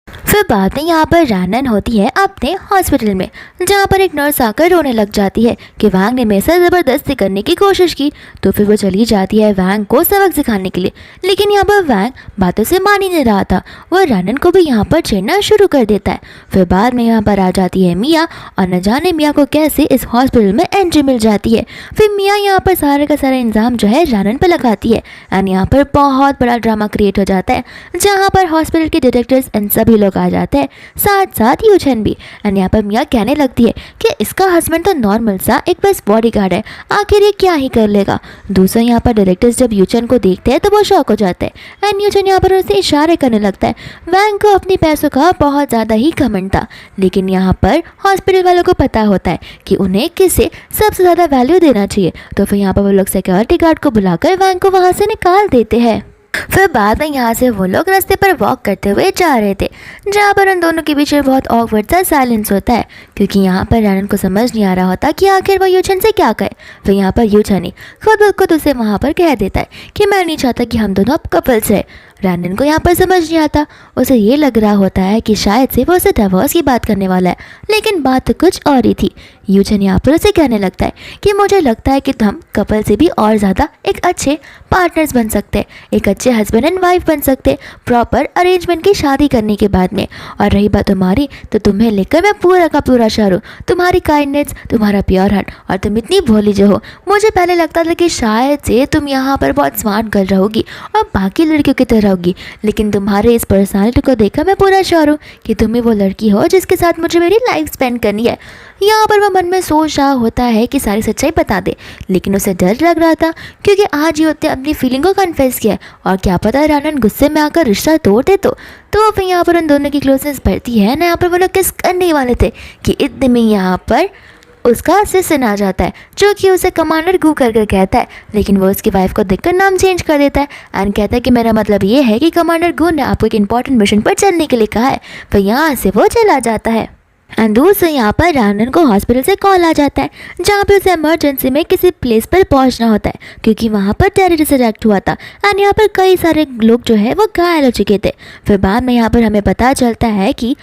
फिर बाद में यहाँ पर रैनन होती है अपने हॉस्पिटल में, जहाँ पर एक नर्स आकर रोने लग जाती है कि वैंग ने मेरे से ज़बरदस्ती करने की कोशिश की। तो फिर वो चली जाती है वैंग को सबक सिखाने के लिए, लेकिन यहाँ पर वैंग बातों से मान ही नहीं रहा था। वो रैनन को भी यहाँ पर छेड़ना शुरू कर देता है। फिर बाद में यहाँ पर आ जाती है मिया, और न जाने मिया को कैसे इस हॉस्पिटल में एंट्री मिल जाती है। फिर मिया यहाँ पर सारे का सारा इंजाम जो है रैनन पर लगाती है एंड यहाँ पर बहुत बड़ा ड्रामा क्रिएट हो जाता है, जहाँ पर हॉस्पिटल के डायरेक्टर्स एंड सभी लोग आ जाते हैं, साथ साथ यूचन भी। एंड यहाँ पर मिया कहने लगती है कि इसका हस्बैंड तो नॉर्मल सा एक बस बॉडीगार्ड है, आखिर ये क्या ही कर लेगा। दूसरा यहाँ पर डायरेक्टर्स जब यूचन को देखते हैं तो वो शॉक हो जाते हैं एंड यूचन यहाँ पर उसे इशारे करने लगता है। वैंग को अपने पैसों का बहुत ज़्यादा ही घमंड था, लेकिन यहाँ पर हॉस्पिटल वालों को पता होता है कि उन्हें किसे सबसे ज़्यादा वैल्यू देना चाहिए। तो फिर यहाँ पर वो लोग सिक्योरिटी गार्ड को बुलाकर वैंग को वहाँ से निकाल देते हैं। फिर बाद में यहाँ से वो लोग रास्ते पर वॉक करते हुए जा रहे थे, जहाँ पर उन दोनों के बीच में बहुत ऑकवर्ड सा साइलेंस होता है, क्योंकि यहाँ पर रैनन को समझ नहीं आ रहा होता कि आखिर वो यूचन से क्या कहे। फिर यहाँ पर यूचन ही खुद उसे वहाँ पर कह देता है कि मैं नहीं चाहता कि हम दोनों अब कपल्स रहे। रैनन को यहाँ पर समझ नहीं आता, उसे ये लग रहा होता है कि शायद से वो उसे डिवोर्स की बात करने वाला है, लेकिन बात तो कुछ और ही थी। यूचन यहाँ पर उसे कहने लगता है कि मुझे लगता है कि हम कपल से भी और ज़्यादा एक अच्छे पार्टनर्स बन सकते हैं, एक अच्छे हस्बैंड एंड वाइफ बन सकते, प्रॉपर अरेंजमेंट की शादी करने के बाद में। और रही बात तुम्हारी, तो तुम्हें लेकर मैं पूरा का पूरा श्योर हूँ, तुम्हारी काइंडनेस, तुम्हारा प्योर हार्ट, और तुम इतनी भोली जो हो। मुझे पहले लगता था कि शायद से तुम यहाँ पर बहुत स्मार्ट गर्ल रहोगी और बाकी लड़कियों की तरह होगी, लेकिन तुम्हारे इस पर्सनालिटी को देखकर मैं पूरा श्योर हूँ कि तुम ही वो लड़की हो जिसके साथ मुझे मेरी लाइफ स्पेंड करनी है। यहाँ पर वो मन में सोच रहा होता है कि सारी सच्चाई बता दे, लेकिन उसे डर लग रहा था क्योंकि आज ही उसने अपनी फीलिंग को कन्फेस किया, और क्या पता रैनन गुस्से में आकर रिश्ता तोड़ दे। तो फिर यहाँ पर उन दोनों की क्लोजनेस बढ़ती है ना। यहाँ पर वो लोग किस करने वाले थे कि इतने में यहाँ पर उसका असिस्टेंट आ जाता है, जो कि उसे कमांडर गू करके कहता है, लेकिन वो उसकी वाइफ को देखकर नाम चेंज कर देता है एंड कहता है कि मेरा मतलब ये है कि कमांडर गू ने आपको एक इंपॉर्टेंट मिशन पर चलने के लिए कहा है। फिर यहाँ से वो चला जाता है। एंड दोस्तों यहाँ पर रानन को हॉस्पिटल से कॉल आ जाता है, जहाँ पे उसे इमरजेंसी में किसी प्लेस पर पहुँचना होता है क्योंकि वहाँ पर टेररिस्ट अटैक हुआ था एंड यहाँ पर कई सारे लोग जो है वो घायल हो चुके थे। फिर बाद में यहाँ पर हमें पता चलता है कि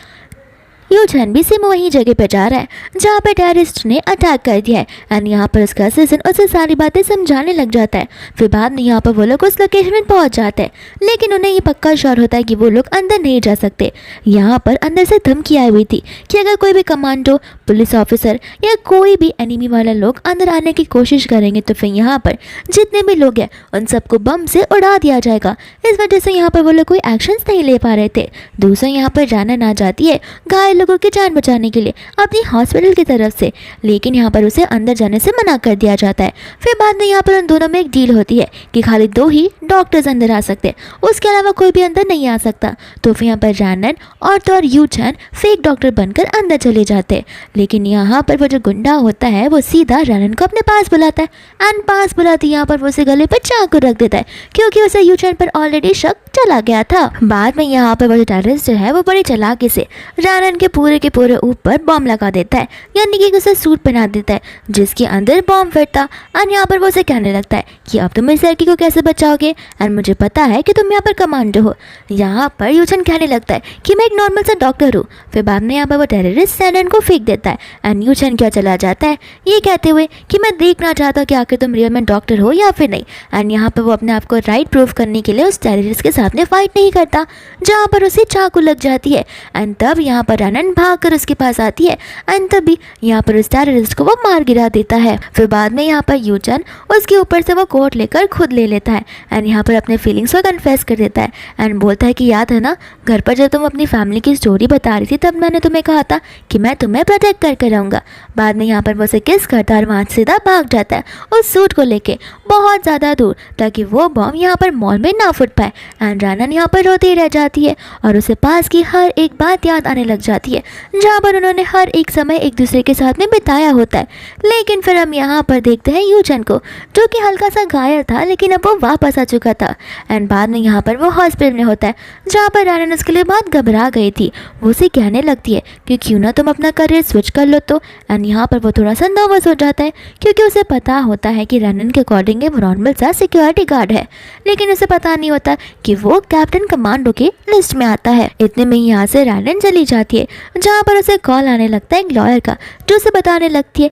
यूचन भी सिम वही जगह पे जा रहा है जहाँ पे टेररिस्ट ने अटैक कर दिया है एंड यहाँ पर उसका असिस्टेंट उसे सारी बातें समझाने लग जाता है। फिर बाद में यहाँ पर वो लोग उस लोकेशन में पहुँच जाते हैं, लेकिन उन्हें ये पक्का श्योर होता है कि वो लोग अंदर नहीं जा सकते। यहाँ पर अंदर से धमकी आई हुई थी कि अगर कोई भी कमांडो, पुलिस ऑफिसर या कोई भी एनिमी वाला लोग अंदर आने की कोशिश करेंगे तो फिर यहाँ पर जितने भी लोग हैं उन सबको बम से उड़ा दिया जाएगा। इस वजह से यहाँ पर वो लोग कोई एक्शंस नहीं ले पा रहे थे। दूसरा यहाँ पर रानन आ जाती है घायल लोगों की जान बचाने के लिए अपनी हॉस्पिटल की तरफ से, लेकिन यहाँ पर उसे अंदर जाने से मना कर दिया जाता है। फिर बाद में यहाँ पर उन दोनों में एक डील होती है कि खाली 2 ही डॉक्टर्स अंदर आ सकते हैं, उसके अलावा कोई भी अंदर नहीं आ सकता। तो फिर यहाँ पर रानन और यूचन फेक डॉक्टर बनकर अंदर चले जाते हैं, लेकिन यहाँ पर वो जो गुंडा होता है वो सीधा रानन को अपने पास बुलाता है एंड पास बुलाती यहाँ पर वो उसे गले पर चाकू रख देता है क्योंकि उसे यूचन पर ऑलरेडी शक चला गया था। बाद में यहाँ पर वो जो टेररिस्ट जो है वो बड़ी चालाकी से रानन के पूरे ऊपर बॉम्ब लगा देता है, यानी कि उसे सूट पहना देता है जिसके अंदर बॉम्ब फिरता। एंड यहाँ पर वो उसे कहने लगता है कि अब तुम इस लड़की को कैसे बचाओगे एंड मुझे पता है कि तुम यहाँ पर कमांडो हो। यहाँ पर यूचन कहने लगता है कि मैं एक नॉर्मल सा डॉक्टर हूँ। फिर बाद में यहाँ पर वो टेररिस्ट रानन को फेंक देता है एंड यूचन क्या चला जाता है ये कहते हुए कि मैं देखना चाहता हूँ कि आखिर तुम रियल में डॉक्टर हो या फिर नहीं। एंड यहाँ पर वो अपने आप को राइट प्रूव करने के लिए उस टेररिस्ट के साथ में फाइट नहीं करता, जहाँ पर उसे चाकू लग जाती है। एंड तब यहाँ पर रानन भाग कर उसके पास आती है एंड तभी यहाँ पर उस टेररिस्ट को वो मार गिरा देता है। फिर बाद में यहाँ पर यूचन उसके ऊपर से वो कोट लेकर खुद ले लेता है एंड यहाँ पर अपने फीलिंग्स को कन्फेस कर देता है एंड बोलता है कि याद है ना घर पर जब तुम अपनी फैमिली की स्टोरी बता रही थी तब मैंने तुम्हें कहा था कि मैं तुम्हें प्रोटेक्ट करके रहूँगा। बाद में यहाँ पर वो उसे किस करता है और वहाँ सीधा भाग जाता है उस सूट को लेके बहुत ज़्यादा दूर, ताकि वो बॉम्ब यहाँ पर मॉल में ना फुट पाए। एंड रानन यहाँ पर रोती रह जाती है और उसे पास की हर एक बात याद आने लग जाती है जहाँ पर उन्होंने हर एक समय एक दूसरे के साथ में बिताया होता है। लेकिन फिर हम यहाँ पर देखते हैं यूचन को जो कि हल्का सा घायल था लेकिन अब वो वापस आ चुका था। एंड बाद में यहाँ पर वो हॉस्पिटल में होता है जहाँ पर रानन उसके लिए बहुत घबरा गई थी। वो उसे कहने लगती है कि क्यों ना तुम अपना करियर स्विच कर लो तो। एंड यहाँ पर वो थोड़ा सा नर्वस हो जाता है क्योंकि उसे पता होता है कि रानन के अकॉर्डिंग वो नॉर्मल सा सिक्योरिटी गार्ड है, लेकिन उसे पता नहीं होता कि वो कैप्टन कमांडो की लिस्ट में आता है। इतने में यहाँ से रानन चली जाती है जहाँ पर उसे कॉल आने लगता है एक लॉयर का, जो उसे बताने लगती है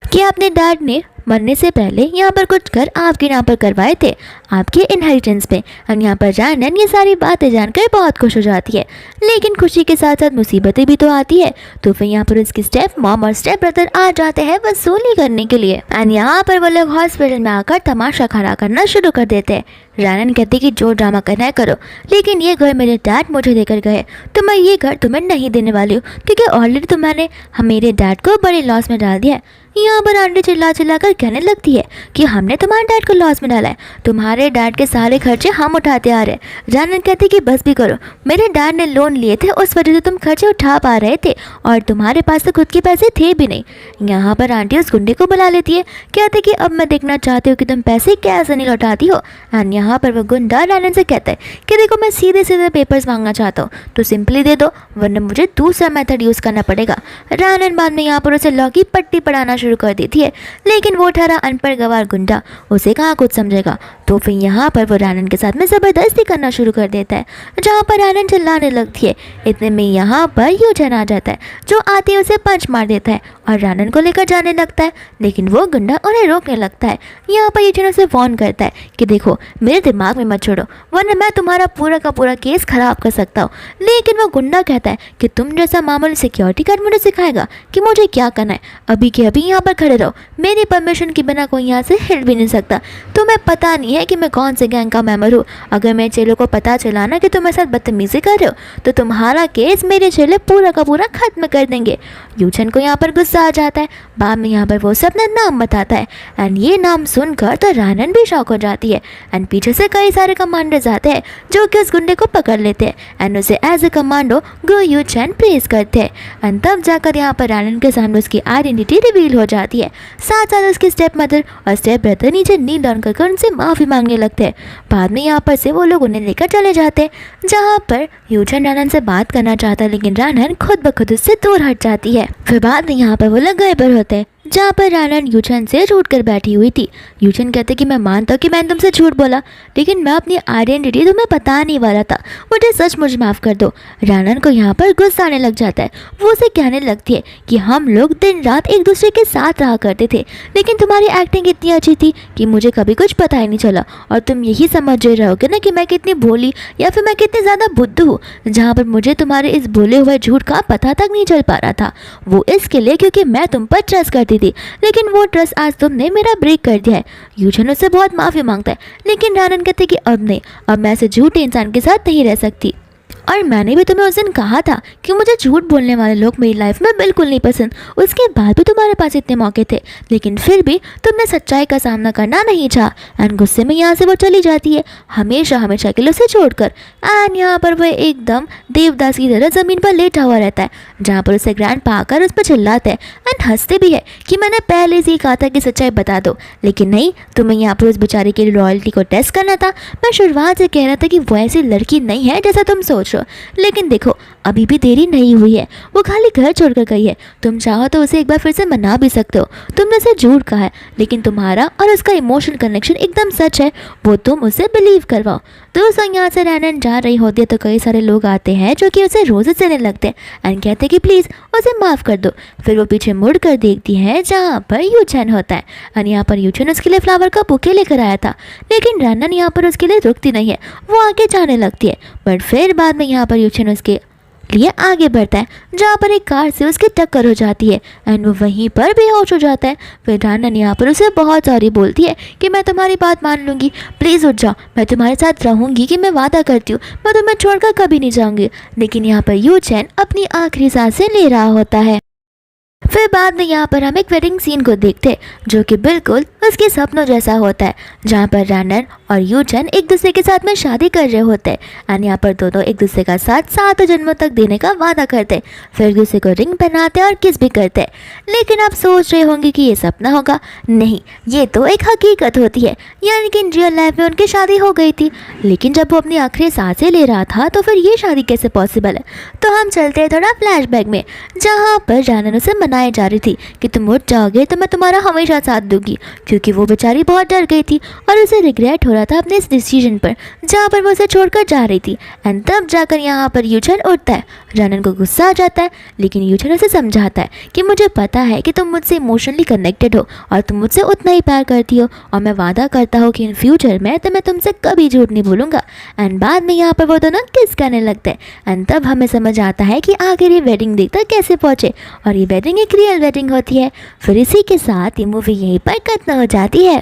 कि अपने डैड ने मरने से पहले यहाँ पर कुछ घर आपके नाम पर करवाए थे आपके इनहेरिटेंस पे। और यहाँ पर रानन ये सारी बातें जानकर बहुत खुश हो जाती है, लेकिन खुशी के साथ साथ मुसीबतें भी तो आती है। तो फिर यहाँ पर उसकी स्टेप मॉम और स्टेप ब्रदर आ जाते हैं वसूली करने के लिए एंड यहाँ पर वो लोग हॉस्पिटल में आकर तमाशा खड़ा करना शुरू कर देते हैं। रानन कहती कि जो ड्रामा करना है करो, लेकिन ये घर मेरे डैड मुझे देकर गए तो मैं ये घर तुम्हें नहीं देने वाली हूँ क्योंकि ऑलरेडी तुम्हारे मेरे डैड को बड़े लॉस में डाल दिया है। यहाँ पर आंटी चिल्ला कर कहने लगती है कि हमने तुम्हारे डैड को लॉस में डाला है, तुम्हारे डैड के सारे खर्चे हम उठाते आ रहे हैं। रानन कहती कि बस भी करो, मेरे डैड ने लोन लिए थे उस वजह से तुम खर्चे उठा पा रहे थे और तुम्हारे पास तो खुद के पैसे थे भी नहीं। यहाँ पर आंटी उस गुंडे को बुला लेती है, कहते कि अब मैं देखना चाहती हूँ कि तुम पैसे कैसे नहीं लौटाती हो। एंड यहाँ पर वो गुंडा रानन से कहता है कि देखो मैं सीधे सीधे पेपर्स मांगना चाहता हूँ तो सिंपली दे दो, वरना मुझे दूसरा मेथड यूज़ करना पड़ेगा। रानन बाद में यहाँ पर उसे लॉ की पट्टी पढ़ाना शुरू कर देती है, लेकिन वो ठहरा अनपढ़ गवार गुंडा उसे कहाँ कुछ समझेगा। तो फिर यहाँ पर वो रानन के साथ में ज़बरदस्ती करना शुरू कर देता है, जहाँ पर रानन चिल्लाने लगती है। इतने में यहाँ पर यूचन आ जाता है, जो आते ही उसे पंच मार देता है और रानन को लेकर जाने लगता है, लेकिन वो गुंडा उन्हें रोकने लगता है। यहाँ पर यूचन उसे फोन करता है कि देखो मेरे दिमाग में मत छोड़ो, वरना मैं तुम्हारा पूरा का पूरा केस खराब कर सकता हूँ। लेकिन वो गुंडा कहता है कि तुम जैसा मामूली सिक्योरिटी गार्ड मुझे सिखाएगा कि मुझे क्या करना है, अभी के अभी यहाँ पर खड़े रहो, मेरी परमिशन के बिना कोई यहाँ से हिल भी नहीं सकता। तुम्हें पता नहीं है कि मैं कौन से गैंग का मेंबर हूँ, अगर मेरे चेलों को पता चला ना कि तुम मेरे साथ बदतमीजी कर रहे हो तो तुम्हारा केस मेरे चेले पूरा का पूरा खत्म कर देंगे। यूचन को यहाँ पर गुस्सा गुस्सा आ जाता है। बाद में यहाँ पर वो उसे अपना नाम बताता है एंड ये नाम सुनकर तो रानन भी शॉक हो जाती है एंड पीछे से कई सारे कमांडर्स आते हैं जो कि उस गुंडे को पकड़ लेते हैं एंड उसे as a commando go you chain press करते हैं एंड तब जाकर यहाँ पर रानन के सामने उसकी आइडेंटिटी रिवील हो जाती है। साथ साथ उसकी स्टेप मदर और स्टेप ब्रदर नीचे नील डाउन कर उनसे माफ़ी मांगने लगते हैं। बाद में यहाँ पर से वो लोग उन्हें लेकर चले जाते हैं जहाँ पर यूचन रानन से बात करना चाहता है लेकिन रानन खुद ब खुद उससे दूर हट जाती है। फिर बाद में यहाँ पर वो लोग घर पर होते हैं जहाँ पर रानन यूचन से झूठ कर बैठी हुई थी। यूचन कहते कि मैं मानता हूँ कि मैंने तुमसे झूठ बोला लेकिन मैं अपनी आइडेंटिटी तुम्हें बता नहीं वाला था, मुझे सच मुझे माफ़ कर दो। रानन को यहाँ पर गुस्सा आने लग जाता है। वो उसे कहने लगती है कि हम लोग दिन रात एक दूसरे के साथ रहा करते थे लेकिन तुम्हारी एक्टिंग इतनी अच्छी थी कि मुझे कभी कुछ पता ही नहीं चला और तुम यही समझ रहोगे ना कि मैं कितनी भोली या फिर मैं कितनी ज़्यादा बुद्धू हूँ, जहाँ पर मुझे तुम्हारे इस बोले हुए झूठ का पता तक नहीं चल पा रहा था। वो इसके लिए क्योंकि मैं तुम पर ट्रस्ट करती थी लेकिन वो ट्रस्ट आज तुमने मेरा ब्रेक कर दिया है। यूचन उससे बहुत माफ़ी मांगता है लेकिन रानन कहते कि अब नहीं, अब मैं ऐसे झूठे इंसान के साथ नहीं रह सकती और मैंने भी तुम्हें उस दिन कहा था कि मुझे झूठ बोलने वाले लोग मेरी लाइफ में बिल्कुल नहीं पसंद। उसके बाद भी तुम्हारे पास इतने मौके थे लेकिन फिर भी तुमने सच्चाई का सामना करना नहीं चाहा एंड गुस्से में यहाँ से वो चली जाती है हमेशा हमेशा के लिए उसे छोड़कर। एंड यहाँ पर वह एकदम देवदास की तरह ज़मीन पर लेटा हुआ रहता है जहाँ पर उसे ग्रैंड पा आकर उस पर चिल्लाते हैं एंड हंसते भी है कि मैंने पहले से ही कहा था कि सच्चाई बता दो लेकिन नहीं, तुम्हें यहाँ पर उस बेचारे की लॉयल्टी को टेस्ट करना था। मैं शुरुआत से कह रहा था कि वो ऐसी लड़की नहीं है जैसा तुम सोच रहे हो लेकिन देखो अभी भी देरी नहीं हुई है, वो खाली घर छोड़कर गई है। तुम चाहो तो उसे एक बार फिर से मना भी सकते हो। तुमने उसे झूठ कहा है लेकिन तुम्हारा और उसका इमोशनल कनेक्शन एकदम सच है, वो तुम उसे बिलीव करवाओ। दोस्तों यहाँ से रानन जा रही होती है तो कई सारे लोग आते हैं जो कि उसे रोज़ेस देने लगते हैं एंड कहते हैं कि प्लीज़ उसे माफ़ कर दो। फिर वो पीछे मुड़ कर देखती है जहाँ पर यूचन होता है और यहाँ पर यूचन उसके लिए फ्लावर का बुके लेकर आया था लेकिन रानन यहाँ पर उसके लिए रुकती नहीं है, वो आगे जाने लगती है। बट फिर बाद में यहाँ पर यूचन उसके लिए आगे बढ़ता है जहाँ पर एक कार से उसकी टक्कर हो जाती है एंड वो वहीं पर बेहोश हो जाता है। फिर रानन यहाँ पर उसे बहुत सॉरी बोलती है कि मैं तुम्हारी बात मान लूँगी, प्लीज़ उठ जाओ, मैं तुम्हारे साथ रहूँगी कि मैं वादा करती हूँ मैं तुम्हें छोड़कर कभी नहीं जाऊँगी। लेकिन यहाँ पर यूचन अपनी आखिरी सांसें ले रहा होता है। फिर बाद में यहाँ पर हम एक वेडिंग सीन को देखते हैं जो कि बिल्कुल उसके सपनों जैसा होता है जहाँ पर रानन और यूचन एक दूसरे के साथ में शादी कर रहे होते हैं एंड यहाँ पर दोनों एक दूसरे का साथ 7 जन्मों तक देने का वादा करते हैं। फिर एक दूसरे को रिंग पहनाते हैं और किस भी करते हैं। लेकिन आप सोच रहे होंगे कि ये सपना होगा, नहीं, ये तो एक हकीकत होती है, यानी कि इन रियल लाइफ में उनकी शादी हो गई थी। लेकिन जब वो अपनी आखिरी सांसें ले रहा था तो फिर ये शादी कैसे पॉसिबल है। तो हम चलते हैं थोड़ा फ्लैशबैक में जहाँ पर रानन उसे मनाई जा रही थी कि तुम उठ जाओगे तो मैं तुम्हारा हमेशा साथ दूंगी, क्योंकि वो बेचारी बहुत डर गई थी और उसे रिग्रेट हो रहा था अपने इस डिसीजन पर जहाँ पर वो उसे छोड़कर जा रही थी। एंड तब जाकर यहाँ पर यूचन उठता है। रानन को गुस्सा आ जाता है लेकिन यूचन उसे समझाता है कि मुझे पता है कि तुम मुझसे इमोशनली कनेक्टेड हो और तुम मुझसे उतना ही प्यार करती हो और मैं वादा करता हूँ कि इन फ्यूचर में तो मैं तुमसे कभी झूठ नहीं बोलूँगा। एंड बाद में यहाँ पर वो दोनों किस करने लगते हैं एंड तब हमें समझ आता है कि आखिर ये वेडिंग देख तक कैसे पहुँचे और ये वेडिंग एक रियल वेडिंग होती है। फिर इसी के साथ ये मूवी यहीं पर खत्म हो जाती है।